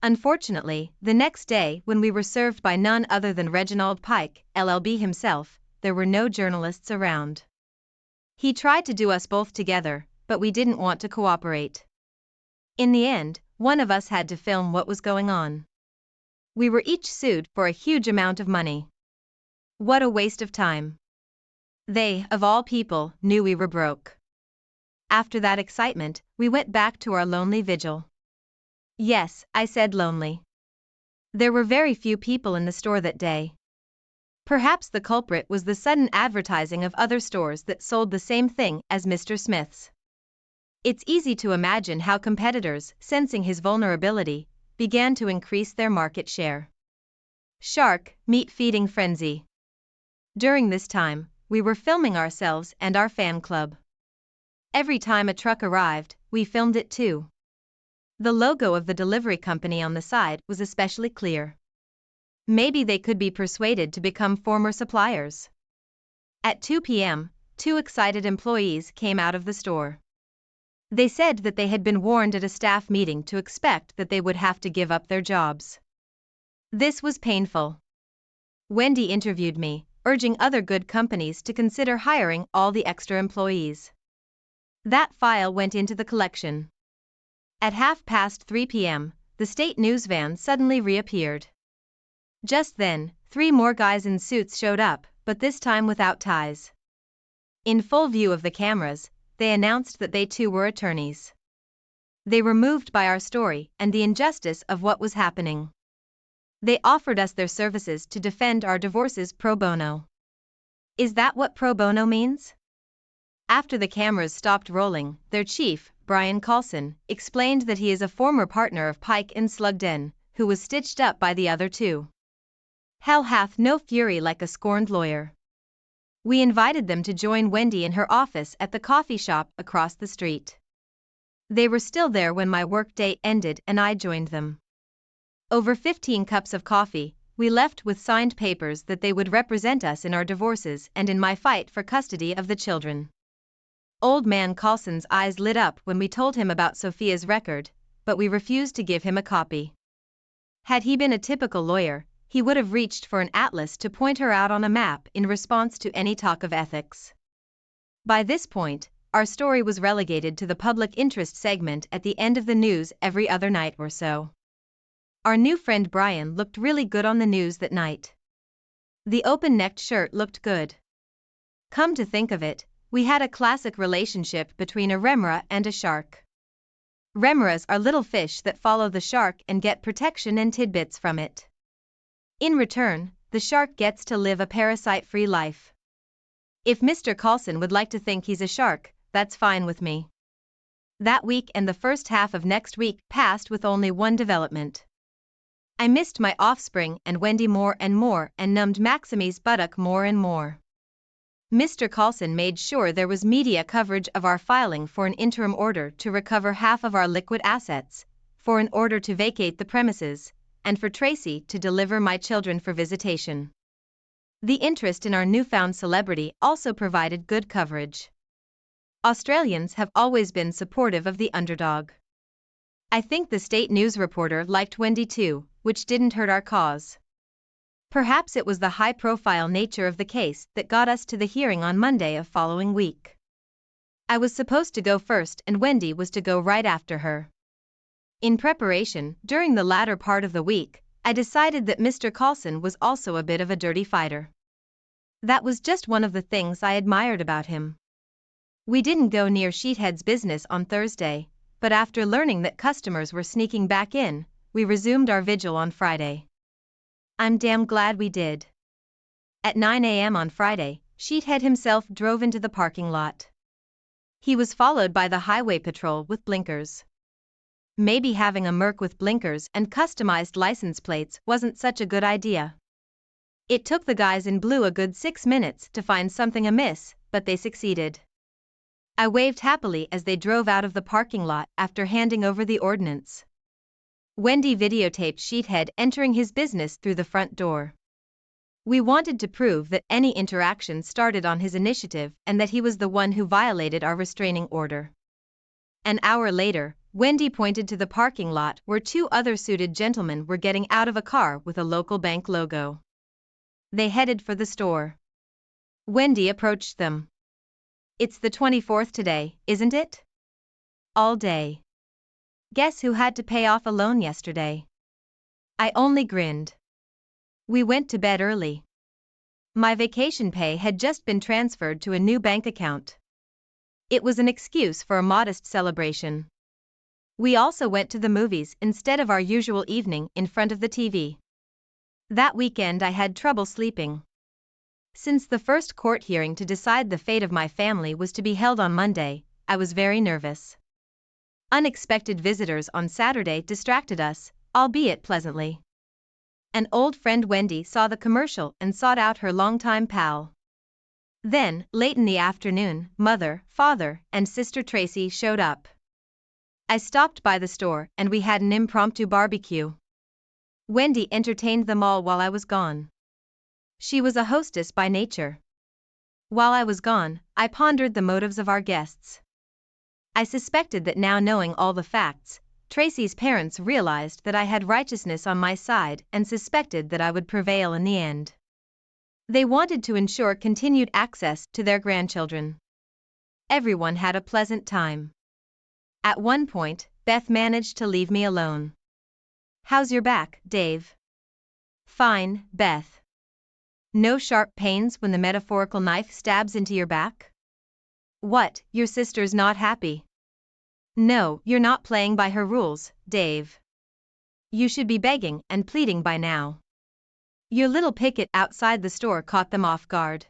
Unfortunately, the next day when we were served by none other than Reginald Pike, LLB himself, there were no journalists around. He tried to do us both together, but we didn't want to cooperate. In the end, one of us had to film what was going on. We were each sued for a huge amount of money. What a waste of time. They, of all people, knew we were broke. After that excitement, we went back to our lonely vigil. Yes, I said lonely. There were very few people in the store that day. Perhaps the culprit was the sudden advertising of other stores that sold the same thing as Mr. Smith's. It's easy to imagine how competitors, sensing his vulnerability, began to increase their market share. Shark, meat feeding frenzy. During this time, we were filming ourselves and our fan club. Every time a truck arrived, we filmed it too. The logo of the delivery company on the side was especially clear. Maybe they could be persuaded to become former suppliers. At 2 p.m., 2 excited employees came out of the store. They said that they had been warned at a staff meeting to expect that they would have to give up their jobs. This was painful. Wendy interviewed me, urging other good companies to consider hiring all the extra employees. That file went into the collection. At 3:30 p.m., the state news van suddenly reappeared. Just then, 3 more guys in suits showed up, but this time without ties. In full view of the cameras, they announced that they too were attorneys. They were moved by our story and the injustice of what was happening. They offered us their services to defend our divorces pro bono. Is that what pro bono means? After the cameras stopped rolling, their chief, Brian Carlson, explained that he is a former partner of Pike and Slugden, who was stitched up by the other 2. Hell hath no fury like a scorned lawyer. We invited them to join Wendy in her office at the coffee shop across the street. They were still there when my workday ended and I joined them. Over 15 cups of coffee, we left with signed papers that they would represent us in our divorces and in my fight for custody of the children. Old man Carlson's eyes lit up when we told him about Sophia's record, but we refused to give him a copy. Had he been a typical lawyer, he would have reached for an atlas to point her out on a map in response to any talk of ethics. By this point, our story was relegated to the public interest segment at the end of the news every other night or so. Our new friend Brian looked really good on the news that night. The open-necked shirt looked good. Come to think of it, we had a classic relationship between a remora and a shark. Remoras are little fish that follow the shark and get protection and tidbits from it. In return, the shark gets to live a parasite-free life. If Mr. Carlson would like to think he's a shark, that's fine with me. That week and the first half of next week passed with only one development. I missed my offspring and Wendy more and more and numbed Maximy's buttock more and more. Mr. Carlson made sure there was media coverage of our filing for an interim order to recover half of our liquid assets, for an order to vacate the premises, and for Tracy to deliver my children for visitation. The interest in our newfound celebrity also provided good coverage. Australians have always been supportive of the underdog. I think the state news reporter liked Wendy too, which didn't hurt our cause. Perhaps it was the high-profile nature of the case that got us to the hearing on Monday of following week. I was supposed to go first and Wendy was to go right after her. In preparation, during the latter part of the week, I decided that Mr. Carlson was also a bit of a dirty fighter. That was just one of the things I admired about him. We didn't go near Sheethead's business on Thursday, but after learning that customers were sneaking back in, we resumed our vigil on Friday. I'm damn glad we did. At 9 a.m. on Friday, Sheethead himself drove into the parking lot. He was followed by the highway patrol with blinkers. Maybe having a Merc with blinkers and customized license plates wasn't such a good idea. It took the guys in blue a good 6 minutes to find something amiss, but they succeeded. I waved happily as they drove out of the parking lot after handing over the ordnance. Wendy videotaped Sheethead entering his business through the front door. We wanted to prove that any interaction started on his initiative and that he was the one who violated our restraining order. An hour later, Wendy pointed to the parking lot where two other suited gentlemen were getting out of a car with a local bank logo. They headed for the store. Wendy approached them. It's the 24th today, isn't it? All day. Guess who had to pay off a loan yesterday? I only grinned. We went to bed early. My vacation pay had just been transferred to a new bank account. It was an excuse for a modest celebration. We also went to the movies instead of our usual evening in front of the TV. That weekend I had trouble sleeping. Since the first court hearing to decide the fate of my family was to be held on Monday, I was very nervous. Unexpected visitors on Saturday distracted us, albeit pleasantly. An old friend Wendy saw the commercial and sought out her longtime pal. Then, late in the afternoon, Mother, Father, and Sister Tracy showed up. I stopped by the store and we had an impromptu barbecue. Wendy entertained them all while I was gone. She was a hostess by nature. While I was gone, I pondered the motives of our guests. I suspected that now knowing all the facts, Tracy's parents realized that I had righteousness on my side and suspected that I would prevail in the end. They wanted to ensure continued access to their grandchildren. Everyone had a pleasant time. At one point, Beth managed to leave me alone. How's your back, Dave? Fine, Beth. No sharp pains when the metaphorical knife stabs into your back? What, your sister's not happy? No, you're not playing by her rules, Dave. You should be begging and pleading by now. Your little picket outside the store caught them off guard.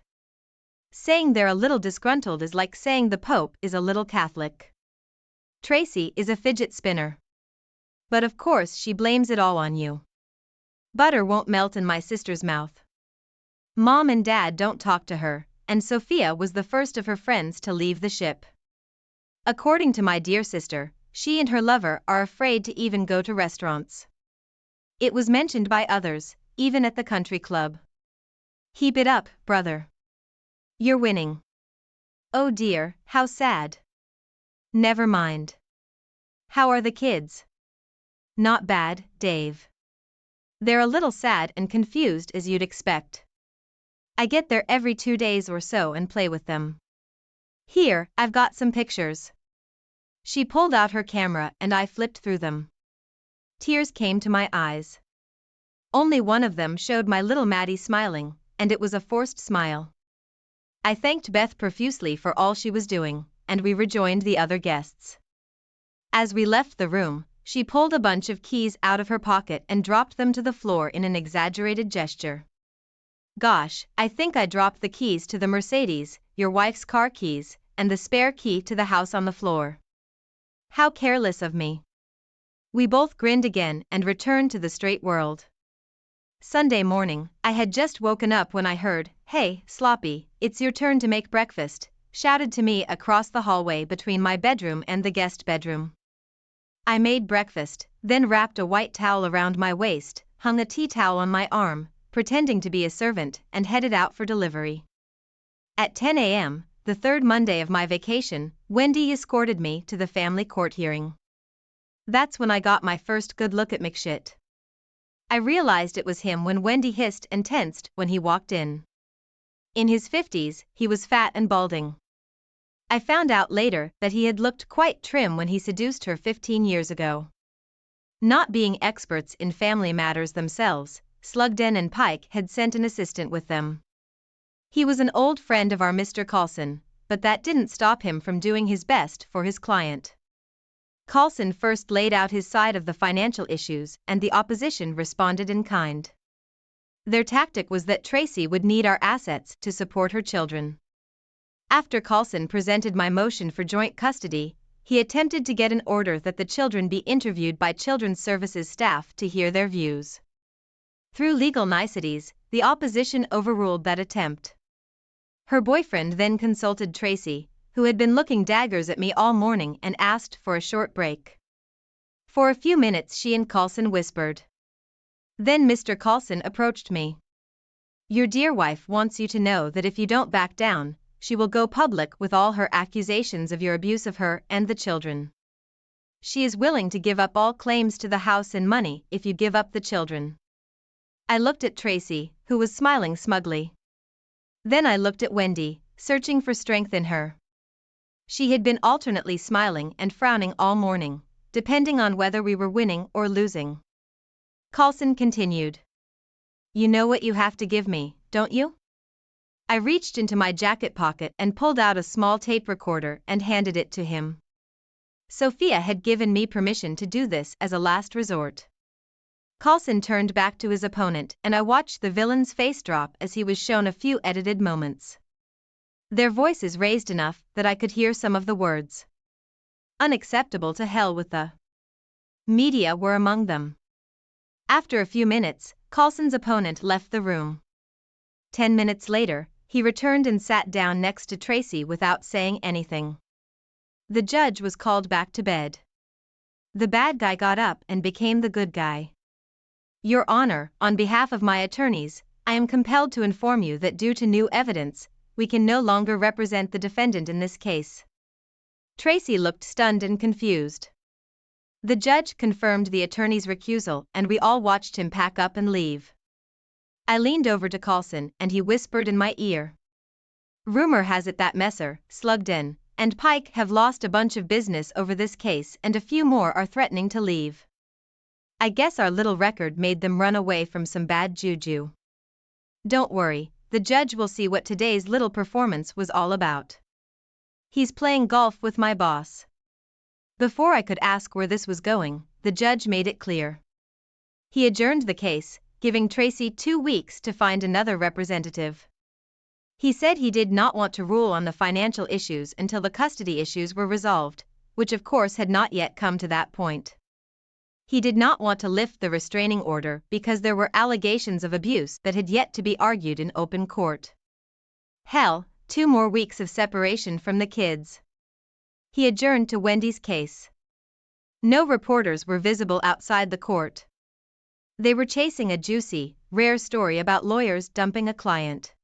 Saying they're a little disgruntled is like saying the Pope is a little Catholic. Tracy is a fidget spinner. But of course she blames it all on you. Butter won't melt in my sister's mouth. Mom and Dad don't talk to her, and Sophia was the first of her friends to leave the ship. According to my dear sister, she and her lover are afraid to even go to restaurants. It was mentioned by others, even at the country club. Keep it up, brother. You're winning. Oh dear, how sad. Never mind. How are the kids? Not bad, Dave. They're a little sad and confused as you'd expect. I get there every 2 days or so and play with them. Here, I've got some pictures. She pulled out her camera and I flipped through them. Tears came to my eyes. Only one of them showed my little Maddie smiling, and it was a forced smile. I thanked Beth profusely for all she was doing, and we rejoined the other guests. As we left the room, she pulled a bunch of keys out of her pocket and dropped them to the floor in an exaggerated gesture. Gosh, I think I dropped the keys to the Mercedes, your wife's car keys, and the spare key to the house on the floor. How careless of me. We both grinned again and returned to the straight world. Sunday morning, I had just woken up when I heard, "Hey, Sloppy, it's your turn to make breakfast," shouted to me across the hallway between my bedroom and the guest bedroom. I made breakfast, then wrapped a white towel around my waist, hung a tea towel on my arm, pretending to be a servant, and headed out for delivery. At 10 a.m., the third Monday of my vacation, Wendy escorted me to the family court hearing. That's when I got my first good look at McShit. I realized it was him when Wendy hissed and tensed when he walked in. In his 50s, he was fat and balding. I found out later that he had looked quite trim when he seduced her 15 years ago. Not being experts in family matters themselves, Slugden and Pike had sent an assistant with them. He was an old friend of our Mr. Coulson, but that didn't stop him from doing his best for his client. Coulson first laid out his side of the financial issues and the opposition responded in kind. Their tactic was that Tracy would need our assets to support her children. After Coulson presented my motion for joint custody, he attempted to get an order that the children be interviewed by Children's Services staff to hear their views. Through legal niceties, the opposition overruled that attempt. Her boyfriend then consulted Tracy, who had been looking daggers at me all morning, and asked for a short break. For a few minutes she and Coulson whispered. Then Mr. Coulson approached me. "Your dear wife wants you to know that if you don't back down, she will go public with all her accusations of your abuse of her and the children. She is willing to give up all claims to the house and money if you give up the children." I looked at Tracy, who was smiling smugly. Then I looked at Wendy, searching for strength in her. She had been alternately smiling and frowning all morning, depending on whether we were winning or losing. Coulson continued. "You know what you have to give me, don't you?" I reached into my jacket pocket and pulled out a small tape recorder and handed it to him. Sophia had given me permission to do this as a last resort. Coulson turned back to his opponent and I watched the villain's face drop as he was shown a few edited moments. Their voices raised enough that I could hear some of the words. "Unacceptable to hell with the media" were among them. After a few minutes, Coulson's opponent left the room. 10 minutes later, he returned and sat down next to Tracy without saying anything. The judge was called back to bed. The bad guy got up and became the good guy. "Your Honor, on behalf of my attorneys, I am compelled to inform you that due to new evidence, we can no longer represent the defendant in this case." Tracy looked stunned and confused. The judge confirmed the attorney's recusal and we all watched him pack up and leave. I leaned over to Coulson and he whispered in my ear. "Rumor has it that Messer, Slugden, and Pike have lost a bunch of business over this case and a few more are threatening to leave. I guess our little record made them run away from some bad juju. Don't worry, the judge will see what today's little performance was all about. He's playing golf with my boss." Before I could ask where this was going, the judge made it clear. He adjourned the case, giving Tracy 2 weeks to find another representative. He said he did not want to rule on the financial issues until the custody issues were resolved, which of course had not yet come to that point. He did not want to lift the restraining order because there were allegations of abuse that had yet to be argued in open court. Hell, 2 more weeks of separation from the kids. He adjourned to Wendy's case. No reporters were visible outside the court. They were chasing a juicy, rare story about lawyers dumping a client.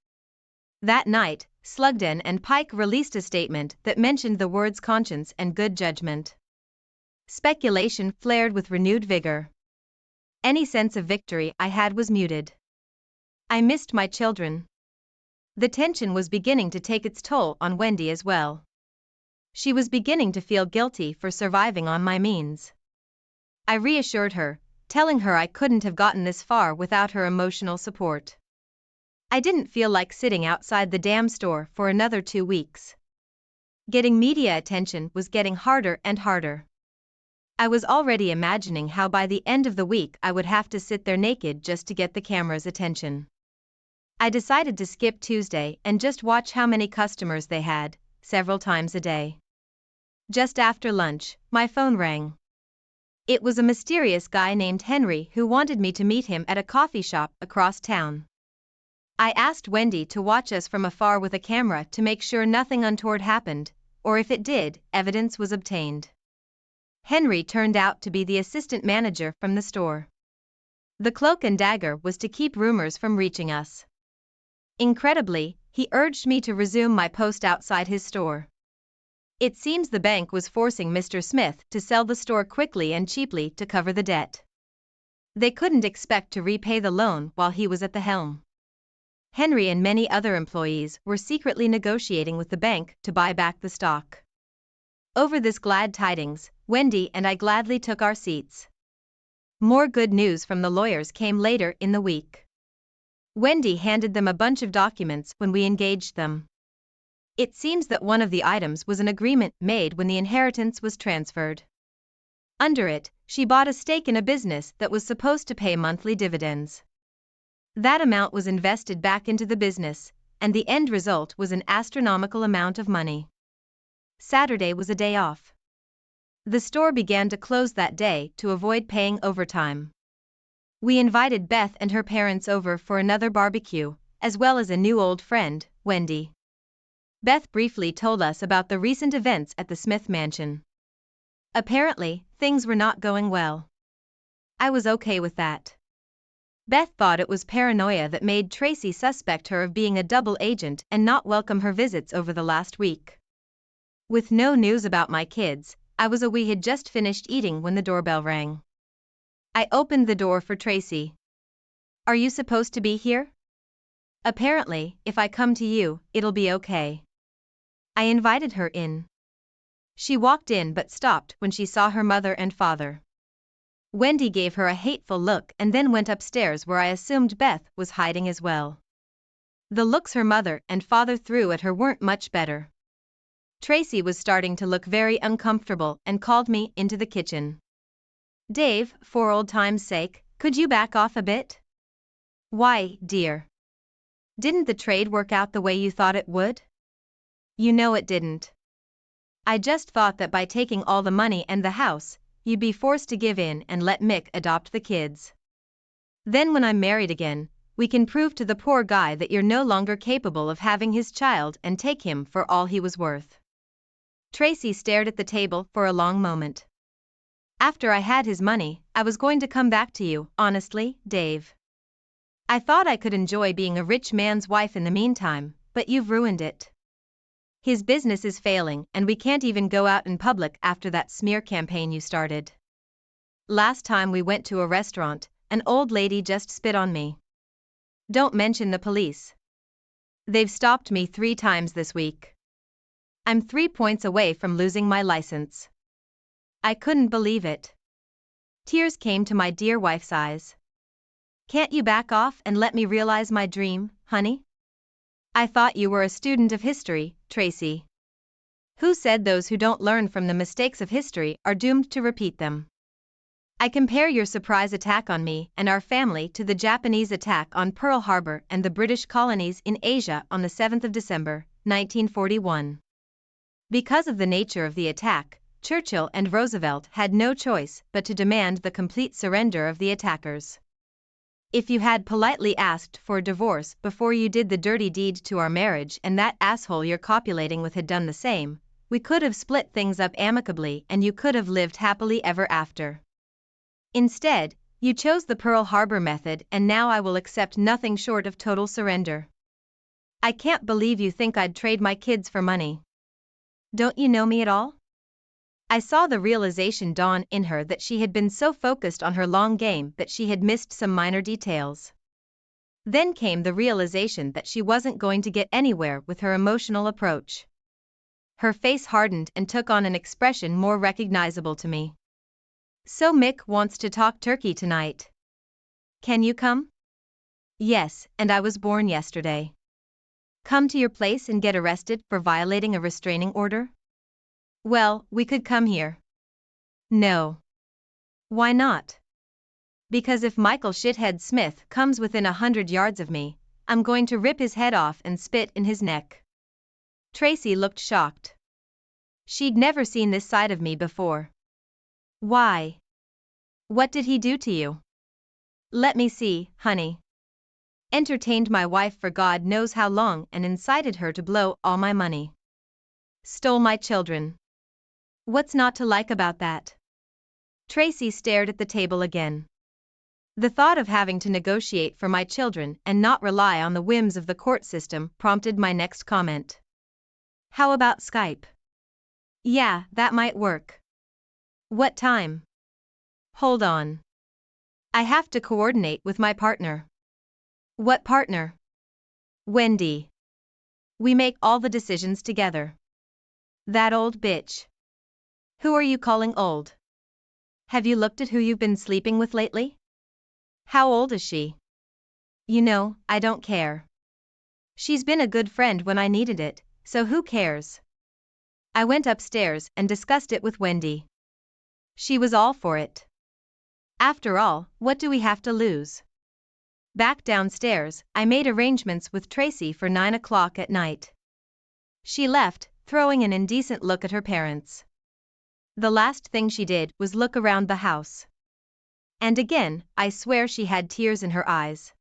That night, Slugden and Pike released a statement that mentioned the words conscience and good judgment. Speculation flared with renewed vigor. Any sense of victory I had was muted. I missed my children. The tension was beginning to take its toll on Wendy as well. She was beginning to feel guilty for surviving on my means. I reassured her, telling her I couldn't have gotten this far without her emotional support. I didn't feel like sitting outside the damn store for another 2 weeks. Getting media attention was getting harder and harder. I was already imagining how by the end of the week I would have to sit there naked just to get the camera's attention. I decided to skip Tuesday and just watch how many customers they had, several times a day. Just after lunch, my phone rang. It was a mysterious guy named Henry who wanted me to meet him at a coffee shop across town. I asked Wendy to watch us from afar with a camera to make sure nothing untoward happened, or if it did, evidence was obtained. Henry turned out to be the assistant manager from the store. The cloak and dagger was to keep rumors from reaching us. Incredibly, he urged me to resume my post outside his store. It seems the bank was forcing Mr. Smith to sell the store quickly and cheaply to cover the debt. They couldn't expect to repay the loan while he was at the helm. Henry and many other employees were secretly negotiating with the bank to buy back the stock. Over this glad tidings, Wendy and I gladly took our seats. More good news from the lawyers came later in the week. Wendy handed them a bunch of documents when we engaged them. It seems that one of the items was an agreement made when the inheritance was transferred. Under it, she bought a stake in a business that was supposed to pay monthly dividends. That amount was invested back into the business, and the end result was an astronomical amount of money. Saturday was a day off. The store began to close that day to avoid paying overtime. We invited Beth and her parents over for another barbecue, as well as a new old friend, Wendy. Beth briefly told us about the recent events at the Smith mansion. Apparently, things were not going well. I was okay with that. Beth thought it was paranoia that made Tracy suspect her of being a double agent and not welcome her visits over the last week. With no news about my kids, we had just finished eating when the doorbell rang. I opened the door for Tracy. "Are you supposed to be here?" "Apparently, if I come to you, it'll be okay." I invited her in. She walked in but stopped when she saw her mother and father. Wendy gave her a hateful look and then went upstairs where I assumed Beth was hiding as well. The looks her mother and father threw at her weren't much better. Tracy was starting to look very uncomfortable and called me into the kitchen. "Dave, for old time's sake, could you back off a bit?" "Why, dear? Didn't the trade work out the way you thought it would?" "You know it didn't. I just thought that by taking all the money and the house, you'd be forced to give in and let Mick adopt the kids. Then when I'm married again, we can prove to the poor guy that you're no longer capable of having his child and take him for all he was worth." Tracy stared at the table for a long moment. "After I had his money, I was going to come back to you, honestly, Dave. I thought I could enjoy being a rich man's wife in the meantime, but you've ruined it. His business is failing and we can't even go out in public after that smear campaign you started. Last time we went to a restaurant, an old lady just spit on me. Don't mention the police. They've stopped me 3 times this week. I'm 3 points away from losing my license." I couldn't believe it. Tears came to my dear wife's eyes. "Can't you back off and let me realize my dream, honey? I thought you were a student of history, Tracy. Who said those who don't learn from the mistakes of history are doomed to repeat them? I compare your surprise attack on me and our family to the Japanese attack on Pearl Harbor and the British colonies in Asia on the 7th of December, 1941. Because of the nature of the attack, Churchill and Roosevelt had no choice but to demand the complete surrender of the attackers. If you had politely asked for a divorce before you did the dirty deed to our marriage and that asshole you're copulating with had done the same, we could have split things up amicably and you could have lived happily ever after. Instead, you chose the Pearl Harbor method and now I will accept nothing short of total surrender. I can't believe you think I'd trade my kids for money. Don't you know me at all?" I saw the realization dawn in her that she had been so focused on her long game that she had missed some minor details. Then came the realization that she wasn't going to get anywhere with her emotional approach. Her face hardened and took on an expression more recognizable to me. "So Mick wants to talk turkey tonight. Can you come?" "Yes, and I was born yesterday." "Come to your place and get arrested for violating a restraining order?" "Well, we could come here." "No." "Why not?" "Because if Michael Shithead Smith comes within 100 yards of me, I'm going to rip his head off and spit in his neck." Tracy looked shocked. She'd never seen this side of me before. "Why? What did he do to you?" "Let me see, honey. Entertained my wife for God knows how long and incited her to blow all my money. Stole my children. What's not to like about that?" Tracy stared at the table again. The thought of having to negotiate for my children and not rely on the whims of the court system prompted my next comment. "How about Skype?" "Yeah, that might work." "What time?" "Hold on. I have to coordinate with my partner." "What partner?" Wendy. We make all the decisions together. That old bitch. Who are you calling old? Have you looked at who you've been sleeping with lately? How old is she? You know, I don't care. She's been a good friend when I needed it, so who cares? I went upstairs and discussed it with Wendy. She was all for it. After all, what do we have to lose? Back downstairs, I made arrangements with Tracy for 9 o'clock at night. She left, throwing an indecent look at her parents. The last thing she did was look around the house. And again, I swear she had tears in her eyes.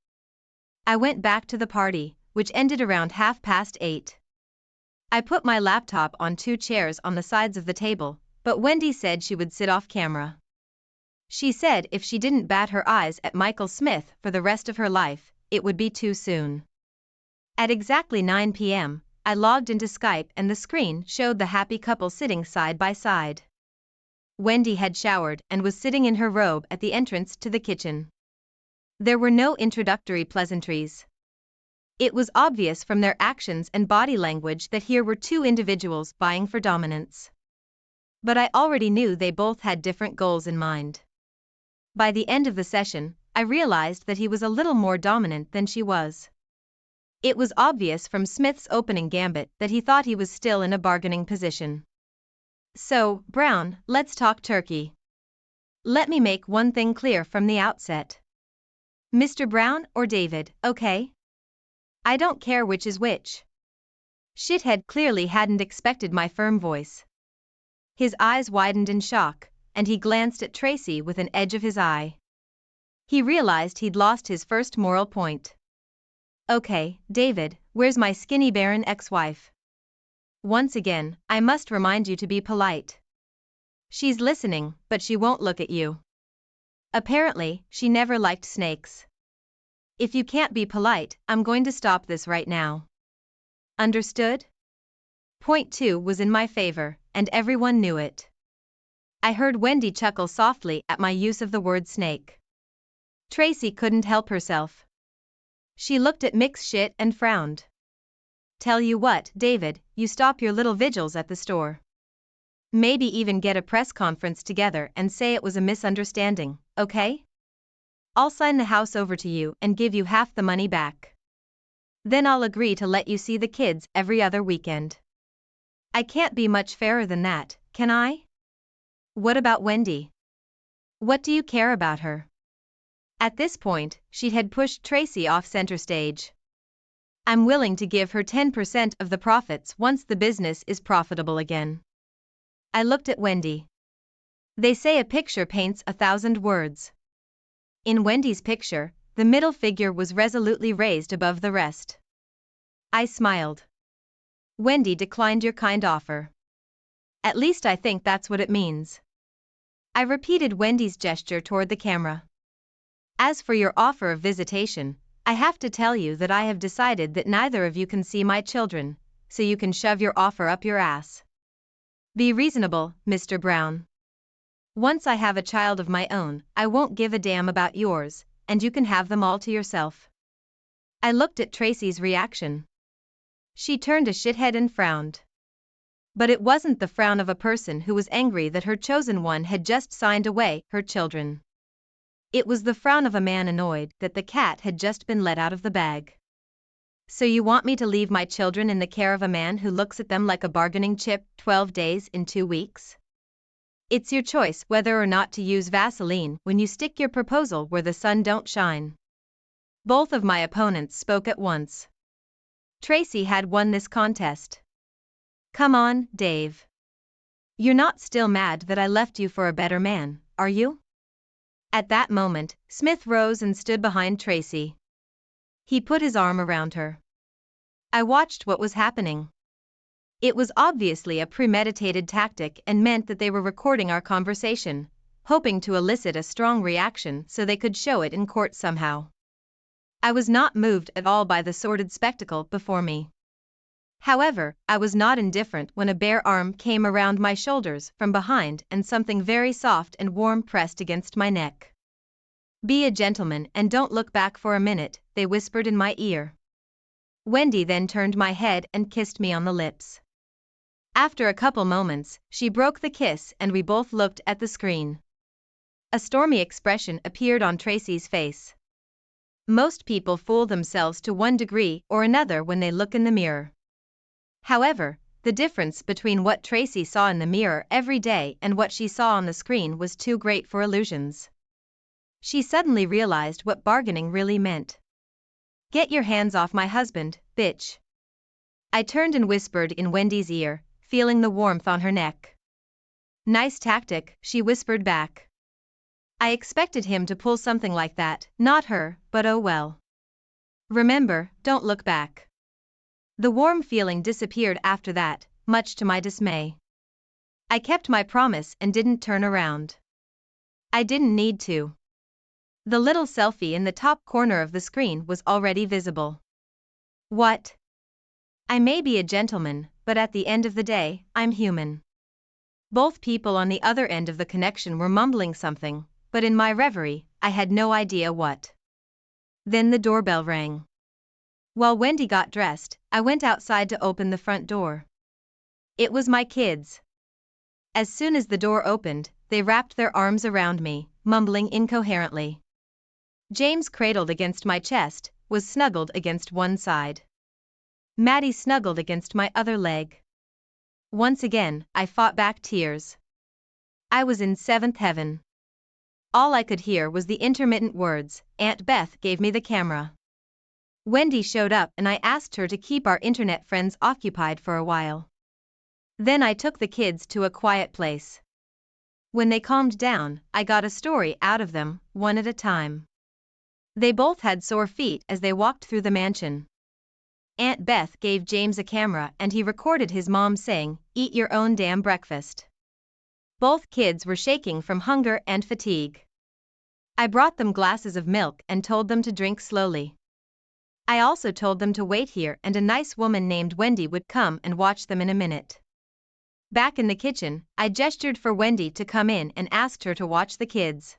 I went back to the party, which ended around 8:30. I put my laptop on 2 chairs on the sides of the table, but Wendy said she would sit off camera. She said if she didn't bat her eyes at Michael Smith for the rest of her life, it would be too soon. At exactly 9 p.m., I logged into Skype and the screen showed the happy couple sitting side by side. Wendy had showered and was sitting in her robe at the entrance to the kitchen. There were no introductory pleasantries. It was obvious from their actions and body language that here were 2 individuals vying for dominance. But I already knew they both had different goals in mind. By the end of the session, I realized that he was a little more dominant than she was. It was obvious from Smith's opening gambit that he thought he was still in a bargaining position. So, Brown, let's talk turkey. Let me make one thing clear from the outset. Mr. Brown or David, okay? I don't care which is which. Shithead clearly hadn't expected my firm voice. His eyes widened in shock, and he glanced at Tracy with an edge of his eye. He realized he'd lost his first moral point. Okay, David, where's my skinny barren ex-wife? Once again, I must remind you to be polite. She's listening, but she won't look at you. Apparently, she never liked snakes. If you can't be polite, I'm going to stop this right now. Understood? Point 2 was in my favor, and everyone knew it. I heard Wendy chuckle softly at my use of the word snake. Tracy couldn't help herself. She looked at Mick's shit and frowned. Tell you what, David, you stop your little vigils at the store. Maybe even get a press conference together and say it was a misunderstanding, okay? I'll sign the house over to you and give you half the money back. Then I'll agree to let you see the kids every other weekend. I can't be much fairer than that, can I? What about Wendy? What do you care about her? At this point, she had pushed Tracy off center stage. I'm willing to give her 10% of the profits once the business is profitable again. I looked at Wendy. They say a picture paints 1,000 words. In Wendy's picture, the middle figure was resolutely raised above the rest. I smiled. Wendy declined your kind offer. At least I think that's what it means. I repeated Wendy's gesture toward the camera. As for your offer of visitation, I have to tell you that I have decided that neither of you can see my children, so you can shove your offer up your ass. Be reasonable, Mr. Brown. Once I have a child of my own, I won't give a damn about yours, and you can have them all to yourself. I looked at Tracy's reaction. She turned a shithead and frowned. But it wasn't the frown of a person who was angry that her chosen one had just signed away her children. It was the frown of a man annoyed that the cat had just been let out of the bag. So you want me to leave my children in the care of a man who looks at them like a bargaining chip 12 days in 2 weeks? It's your choice whether or not to use Vaseline when you stick your proposal where the sun don't shine. Both of my opponents spoke at once. Tracy had won this contest. Come on, Dave. You're not still mad that I left you for a better man, are you? At that moment, Smith rose and stood behind Tracy. He put his arm around her. I watched what was happening. It was obviously a premeditated tactic and meant that they were recording our conversation, hoping to elicit a strong reaction so they could show it in court somehow. I was not moved at all by the sordid spectacle before me. However, I was not indifferent when a bare arm came around my shoulders from behind and something very soft and warm pressed against my neck. Be a gentleman and don't look back for a minute, they whispered in my ear. Wendy then turned my head and kissed me on the lips. After a couple moments, she broke the kiss and we both looked at the screen. A stormy expression appeared on Tracy's face. Most people fool themselves to one degree or another when they look in the mirror. However, the difference between what Tracy saw in the mirror every day and what she saw on the screen was too great for illusions. She suddenly realized what bargaining really meant. "Get your hands off my husband, bitch." I turned and whispered in Wendy's ear, feeling the warmth on her neck. "Nice tactic," she whispered back. I expected him to pull something like that, not her, but oh well. Remember, don't look back. The warm feeling disappeared after that, much to my dismay. I kept my promise and didn't turn around. I didn't need to. The little selfie in the top corner of the screen was already visible. What? I may be a gentleman, but at the end of the day, I'm human. Both people on the other end of the connection were mumbling something, but in my reverie, I had no idea what. Then the doorbell rang. While Wendy got dressed, I went outside to open the front door. It was my kids. As soon as the door opened, they wrapped their arms around me, mumbling incoherently. James, cradled against my chest, was snuggled against one side. Maddie snuggled against my other leg. Once again, I fought back tears. I was in seventh heaven. All I could hear was the intermittent words, "Aunt Beth gave me the camera." Wendy showed up and I asked her to keep our internet friends occupied for a while. Then I took the kids to a quiet place. When they calmed down, I got a story out of them, one at a time. They both had sore feet as they walked through the mansion. Aunt Beth gave James a camera and he recorded his mom saying, "Eat your own damn breakfast." Both kids were shaking from hunger and fatigue. I brought them glasses of milk and told them to drink slowly. I also told them to wait here and a nice woman named Wendy would come and watch them in a minute. Back in the kitchen, I gestured for Wendy to come in and asked her to watch the kids.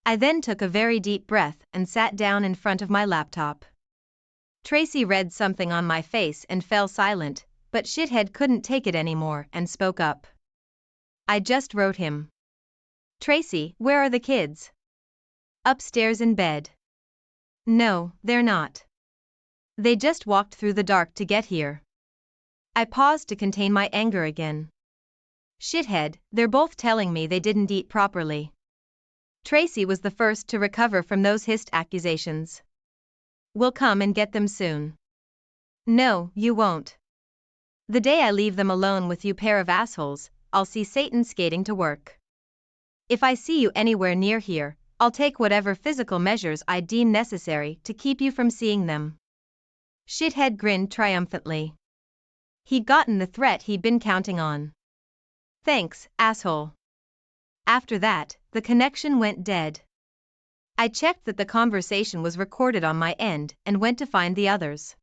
I then took a very deep breath and sat down in front of my laptop. Tracy read something on my face and fell silent, but shithead couldn't take it anymore and spoke up. I just wrote him. "Tracy, where are the kids?" "Upstairs in bed." "No, they're not. They just walked through the dark to get here." I paused to contain my anger again. Shithead, they're both telling me they didn't eat properly. Tracy was the first to recover from those hissed accusations. "We'll come and get them soon." "No, you won't. The day I leave them alone with you pair of assholes, I'll see Satan skating to work. If I see you anywhere near here, I'll take whatever physical measures I deem necessary to keep you from seeing them." Shithead grinned triumphantly. He'd gotten the threat he'd been counting on. "Thanks, asshole." After that, the connection went dead. I checked that the conversation was recorded on my end and went to find the others.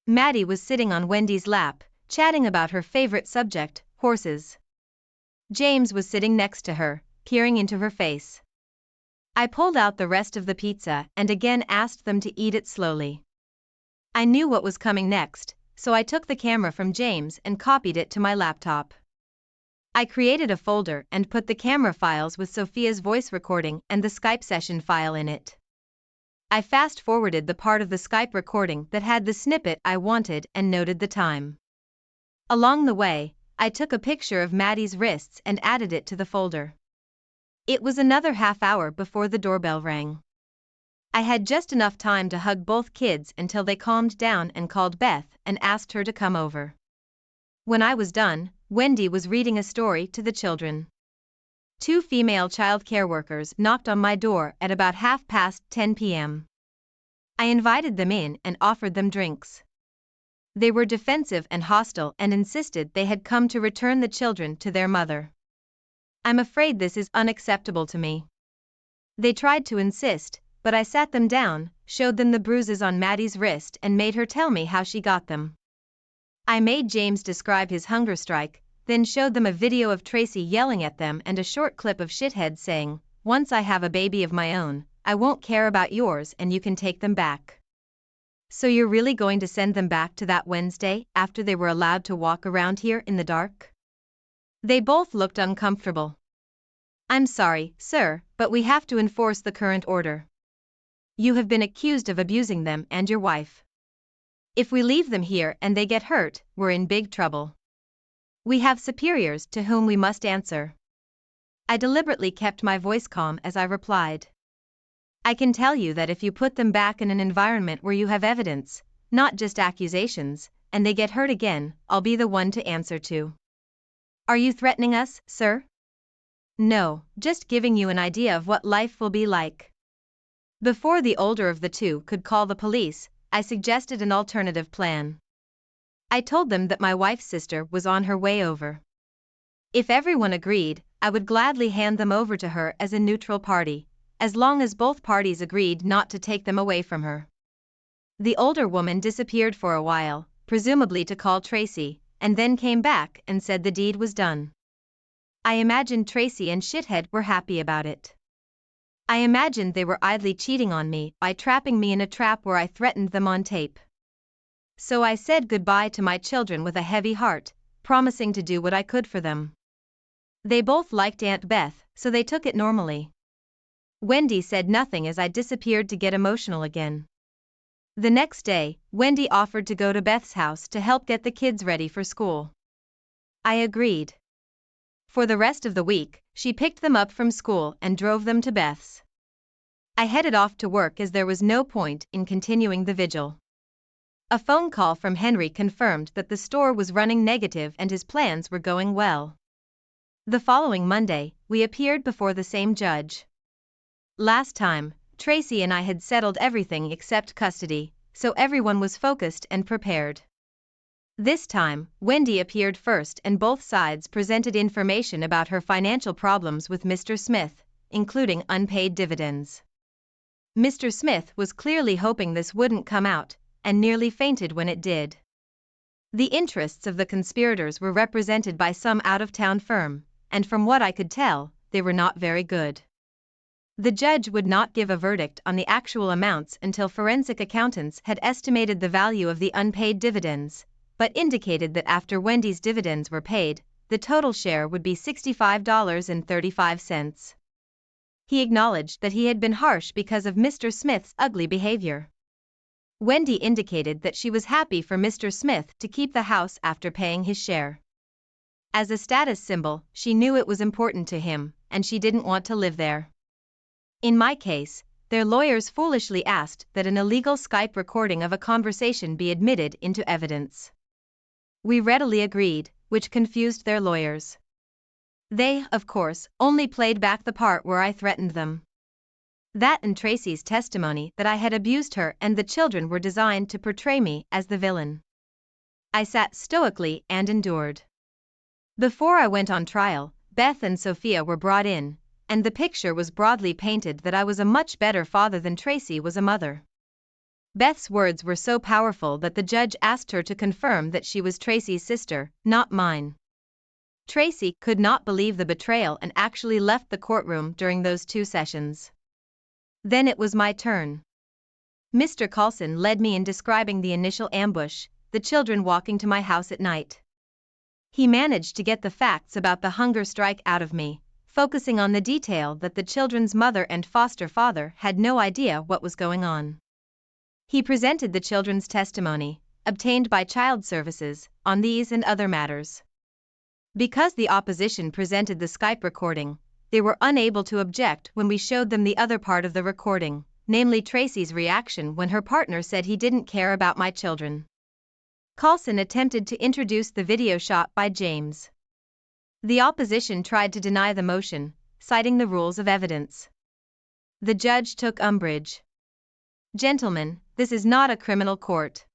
Maddie was sitting on Wendy's lap, chatting about her favorite subject, horses. James was sitting next to her, peering into her face. I pulled out the rest of the pizza and again asked them to eat it slowly. I knew what was coming next, so I took the camera from James and copied it to my laptop. I created a folder and put the camera files with Sophia's voice recording and the Skype session file in it. I fast-forwarded the part of the Skype recording that had the snippet I wanted and noted the time. Along the way, I took a picture of Maddie's wrists and added it to the folder. It was another half hour before the doorbell rang. I had just enough time to hug both kids until they calmed down and called Beth and asked her to come over. When I was done, Wendy was reading a story to the children. 2 female child care workers knocked on my door at about 10:30 p.m. I invited them in and offered them drinks. They were defensive and hostile and insisted they had come to return the children to their mother. "I'm afraid this is unacceptable to me." They tried to insist, but I sat them down, showed them the bruises on Maddie's wrist and made her tell me how she got them. I made James describe his hunger strike, then showed them a video of Tracy yelling at them and a short clip of Shithead saying, "Once I have a baby of my own, I won't care about yours and you can take them back." So you're really going to send them back to that Wednesday after they were allowed to walk around here in the dark? They both looked uncomfortable. I'm sorry, sir, but we have to enforce the current order. You have been accused of abusing them and your wife. If we leave them here and they get hurt, we're in big trouble. We have superiors to whom we must answer. I deliberately kept my voice calm as I replied. I can tell you that if you put them back in an environment where you have evidence, not just accusations, and they get hurt again, I'll be the one to answer to. Are you threatening us, sir? No, just giving you an idea of what life will be like. Before the older of the two could call the police, I suggested an alternative plan. I told them that my wife's sister was on her way over. If everyone agreed, I would gladly hand them over to her as a neutral party, as long as both parties agreed not to take them away from her. The older woman disappeared for a while, presumably to call Tracy, and then came back and said the deed was done. I imagined Tracy and Shithead were happy about it. I imagined they were idly cheating on me by trapping me in a trap where I threatened them on tape. So I said goodbye to my children with a heavy heart, promising to do what I could for them. They both liked Aunt Beth, so they took it normally. Wendy said nothing as I disappeared to get emotional again. The next day, Wendy offered to go to Beth's house to help get the kids ready for school. I agreed. For the rest of the week, she picked them up from school and drove them to Beth's. I headed off to work as there was no point in continuing the vigil. A phone call from Henry confirmed that the store was running negative and his plans were going well. The following Monday, we appeared before the same judge. Last time, Tracy and I had settled everything except custody, so everyone was focused and prepared. This time, Wendy appeared first and both sides presented information about her financial problems with Mr. Smith, including unpaid dividends. Mr. Smith was clearly hoping this wouldn't come out, and nearly fainted when it did. The interests of the conspirators were represented by some out-of-town firm, and from what I could tell, they were not very good. The judge would not give a verdict on the actual amounts until forensic accountants had estimated the value of the unpaid dividends, but indicated that after Wendy's dividends were paid, the total share would be $65.35. He acknowledged that he had been harsh because of Mr. Smith's ugly behavior. Wendy indicated that she was happy for Mr. Smith to keep the house after paying his share. As a status symbol, she knew it was important to him, and she didn't want to live there. In my case, their lawyers foolishly asked that an illegal Skype recording of a conversation be admitted into evidence. We readily agreed, which confused their lawyers. They, of course, only played back the part where I threatened them. That and Tracy's testimony that I had abused her and the children were designed to portray me as the villain. I sat stoically and endured. Before I went on trial, Beth and Sophia were brought in, and the picture was broadly painted that I was a much better father than Tracy was a mother. Beth's words were so powerful that the judge asked her to confirm that she was Tracy's sister, not mine. Tracy could not believe the betrayal and actually left the courtroom during those 2 sessions. Then it was my turn. Mr. Coulson led me in describing the initial ambush, the children walking to my house at night. He managed to get the facts about the hunger strike out of me, focusing on the detail that the children's mother and foster father had no idea what was going on. He presented the children's testimony, obtained by Child Services, on these and other matters. Because the opposition presented the Skype recording, they were unable to object when we showed them the other part of the recording, namely Tracy's reaction when her partner said he didn't care about my children. Coulson attempted to introduce the video shot by James. The opposition tried to deny the motion, citing the rules of evidence. The judge took umbrage. Gentlemen, this is not a criminal court.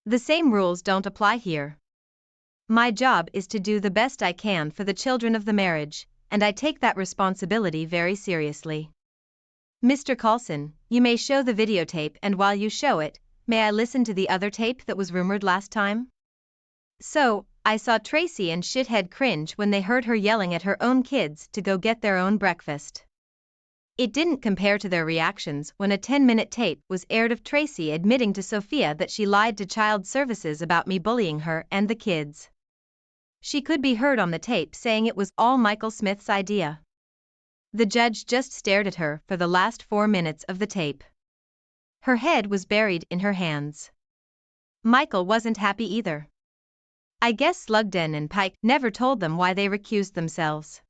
The same rules don't apply here. My job is to do the best I can for the children of the marriage, and I take that responsibility very seriously. Mr. Coulson, you may show the videotape, and while you show it, may I listen to the other tape that was rumored last time? So, I saw Tracy and Shithead cringe when they heard her yelling at her own kids to go get their own breakfast. It didn't compare to their reactions when a 10-minute tape was aired of Tracy admitting to Sophia that she lied to child services about me bullying her and the kids. She could be heard on the tape saying it was all Michael Smith's idea. The judge just stared at her for the last 4 minutes of the tape. Her head was buried in her hands. Michael wasn't happy either. I guess Slugden and Pike never told them why they recused themselves.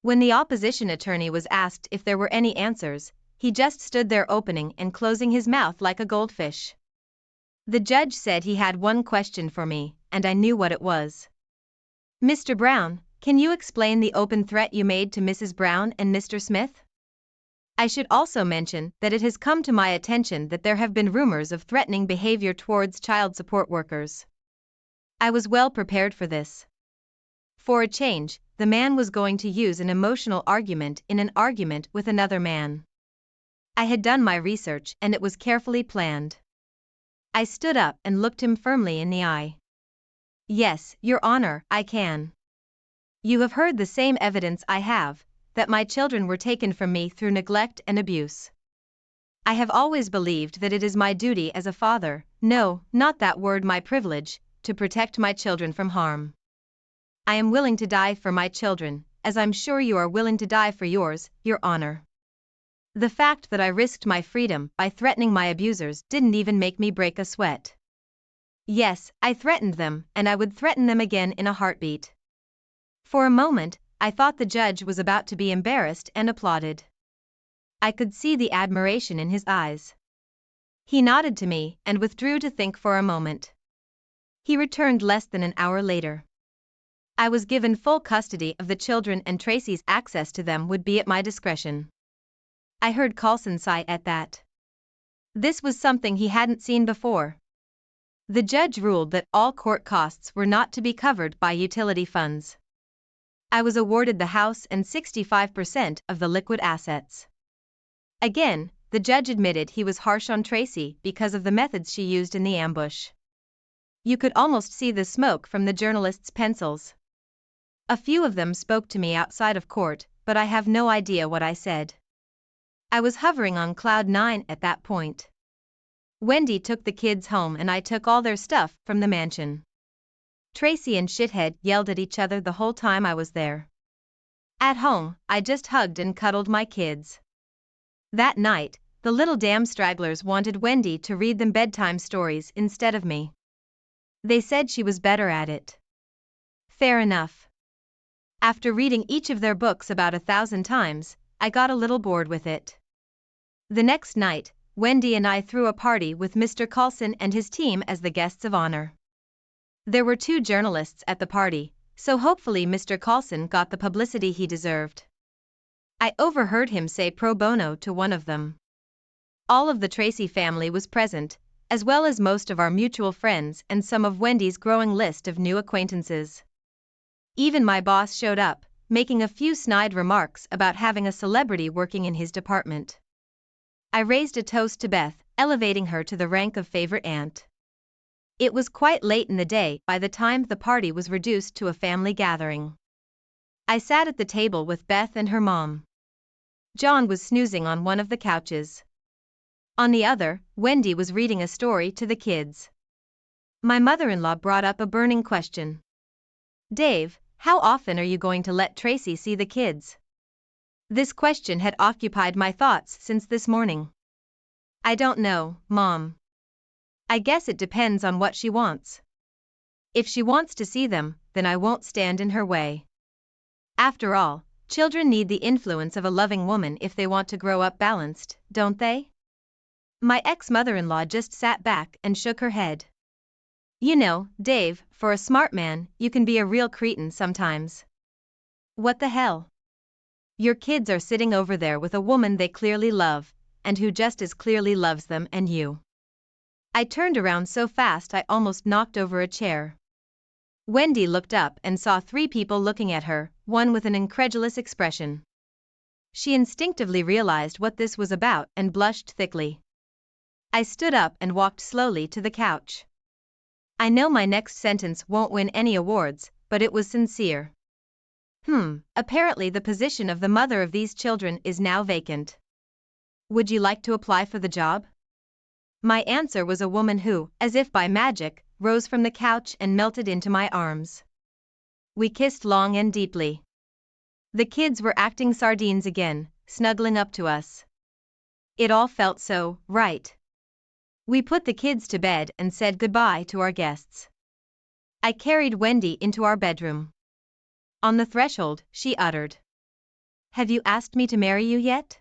When the opposition attorney was asked if there were any answers, he just stood there opening and closing his mouth like a goldfish. The judge said he had one question for me, and I knew what it was. Mr. Brown, can you explain the open threat you made to Mrs. Brown and Mr. Smith? I should also mention that it has come to my attention that there have been rumors of threatening behavior towards child support workers. I was well prepared for this. For a change, the man was going to use an emotional argument in an argument with another man. I had done my research and it was carefully planned. I stood up and looked him firmly in the eye. Yes, Your Honor, I can. You have heard the same evidence I have, that my children were taken from me through neglect and abuse. I have always believed that it is my duty as a father, no, not that word, my privilege, to protect my children from harm. I am willing to die for my children, as I'm sure you are willing to die for yours, Your Honor. The fact that I risked my freedom by threatening my abusers didn't even make me break a sweat. Yes, I threatened them, and I would threaten them again in a heartbeat. For a moment, I thought the judge was about to be embarrassed and applauded. I could see the admiration in his eyes. He nodded to me and withdrew to think for a moment. He returned less than an hour later. I was given full custody of the children and Tracy's access to them would be at my discretion. I heard Coulson sigh at that. This was something he hadn't seen before. The judge ruled that all court costs were not to be covered by utility funds. I was awarded the house and 65% of the liquid assets. Again, the judge admitted he was harsh on Tracy because of the methods she used in the ambush. You could almost see the smoke from the journalists' pencils. A few of them spoke to me outside of court, but I have no idea what I said. I was hovering on cloud 9 at that point. Wendy took the kids home and I took all their stuff from the mansion. Tracy and Shithead yelled at each other the whole time I was there. At home, I just hugged and cuddled my kids. That night, the little damn stragglers wanted Wendy to read them bedtime stories instead of me. They said she was better at it. Fair enough. After reading each of their books about 1,000 times, I got a little bored with it. The next night, Wendy and I threw a party with Mr. Coulson and his team as the guests of honor. There were 2 journalists at the party, so hopefully Mr. Coulson got the publicity he deserved. I overheard him say pro bono to one of them. All of the Tracy family was present, as well as most of our mutual friends and some of Wendy's growing list of new acquaintances. Even my boss showed up, making a few snide remarks about having a celebrity working in his department. I raised a toast to Beth, elevating her to the rank of favorite aunt. It was quite late in the day by the time the party was reduced to a family gathering. I sat at the table with Beth and her mom. John was snoozing on one of the couches. On the other, Wendy was reading a story to the kids. My mother-in-law brought up a burning question. Dave, how often are you going to let Tracy see the kids? This question had occupied my thoughts since this morning. I don't know, Mom. I guess it depends on what she wants. If she wants to see them, then I won't stand in her way. After all, children need the influence of a loving woman if they want to grow up balanced, don't they? My ex-mother-in-law just sat back and shook her head. You know, Dave, for a smart man, you can be a real cretin sometimes. What the hell? Your kids are sitting over there with a woman they clearly love, and who just as clearly loves them and you. I turned around so fast I almost knocked over a chair. Wendy looked up and saw 3 people looking at her, one with an incredulous expression. She instinctively realized what this was about and blushed thickly. I stood up and walked slowly to the couch. I know my next sentence won't win any awards, but it was sincere. Apparently the position of the mother of these children is now vacant. Would you like to apply for the job? My answer was a woman who, as if by magic, rose from the couch and melted into my arms. We kissed long and deeply. The kids were acting sardines again, snuggling up to us. It all felt so right. We put the kids to bed and said goodbye to our guests. I carried Wendy into our bedroom. On the threshold, she uttered, "Have you asked me to marry you yet?"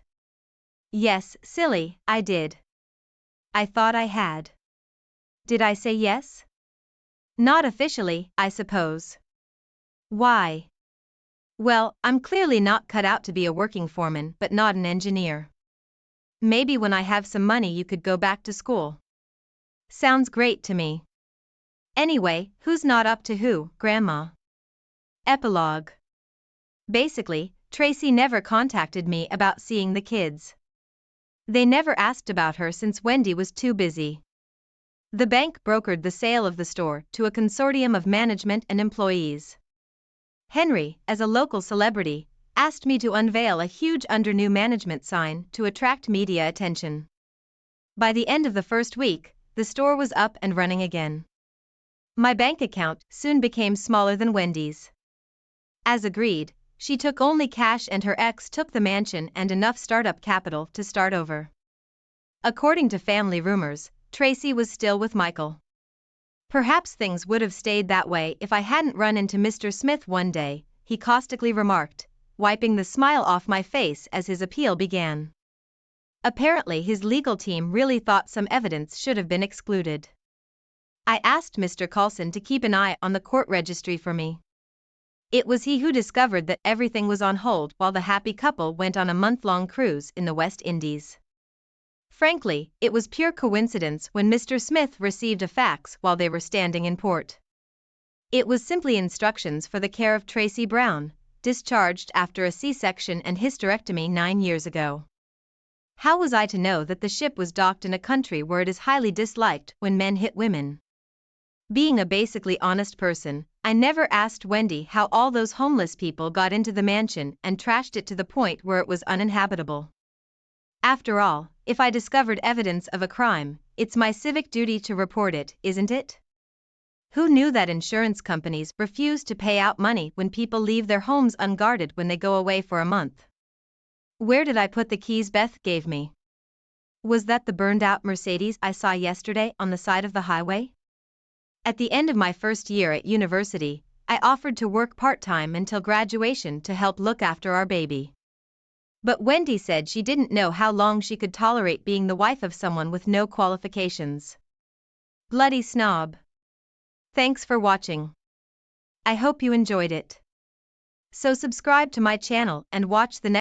Yes, silly, I did. I thought I had. Did I say yes? Not officially, I suppose. Why? Well, I'm clearly not cut out to be a working foreman, but not an engineer. Maybe when I have some money you could go back to school. Sounds great to me. Anyway, who's not up to who, Grandma? Epilogue. Basically, Tracy never contacted me about seeing the kids. They never asked about her since Wendy was too busy. The bank brokered the sale of the store to a consortium of management and employees. Henry, as a local celebrity, asked me to unveil a huge under new management sign to attract media attention. By the end of the first week, the store was up and running again. My bank account soon became smaller than Wendy's. As agreed, she took only cash and her ex took the mansion and enough startup capital to start over. According to family rumors, Tracy was still with Michael. Perhaps things would have stayed that way if I hadn't run into Mr. Smith one day, he caustically remarked, wiping the smile off my face as his appeal began. Apparently his legal team really thought some evidence should have been excluded. I asked Mr. Coulson to keep an eye on the court registry for me. It was he who discovered that everything was on hold while the happy couple went on a month-long cruise in the West Indies. Frankly, it was pure coincidence when Mr. Smith received a fax while they were standing in port. It was simply instructions for the care of Tracy Brown, discharged after a C-section and hysterectomy 9 years ago. How was I to know that the ship was docked in a country where it is highly disliked when men hit women? Being a basically honest person, I never asked Wendy how all those homeless people got into the mansion and trashed it to the point where it was uninhabitable. After all, if I discovered evidence of a crime, it's my civic duty to report it, isn't it? Who knew that insurance companies refuse to pay out money when people leave their homes unguarded when they go away for a month? Where did I put the keys Beth gave me? Was that the burned-out Mercedes I saw yesterday on the side of the highway? At the end of my first year at university, I offered to work part-time until graduation to help look after our baby. But Wendy said she didn't know how long she could tolerate being the wife of someone with no qualifications. Bloody snob. Thanks for watching. I hope you enjoyed it. So subscribe to my channel and watch the next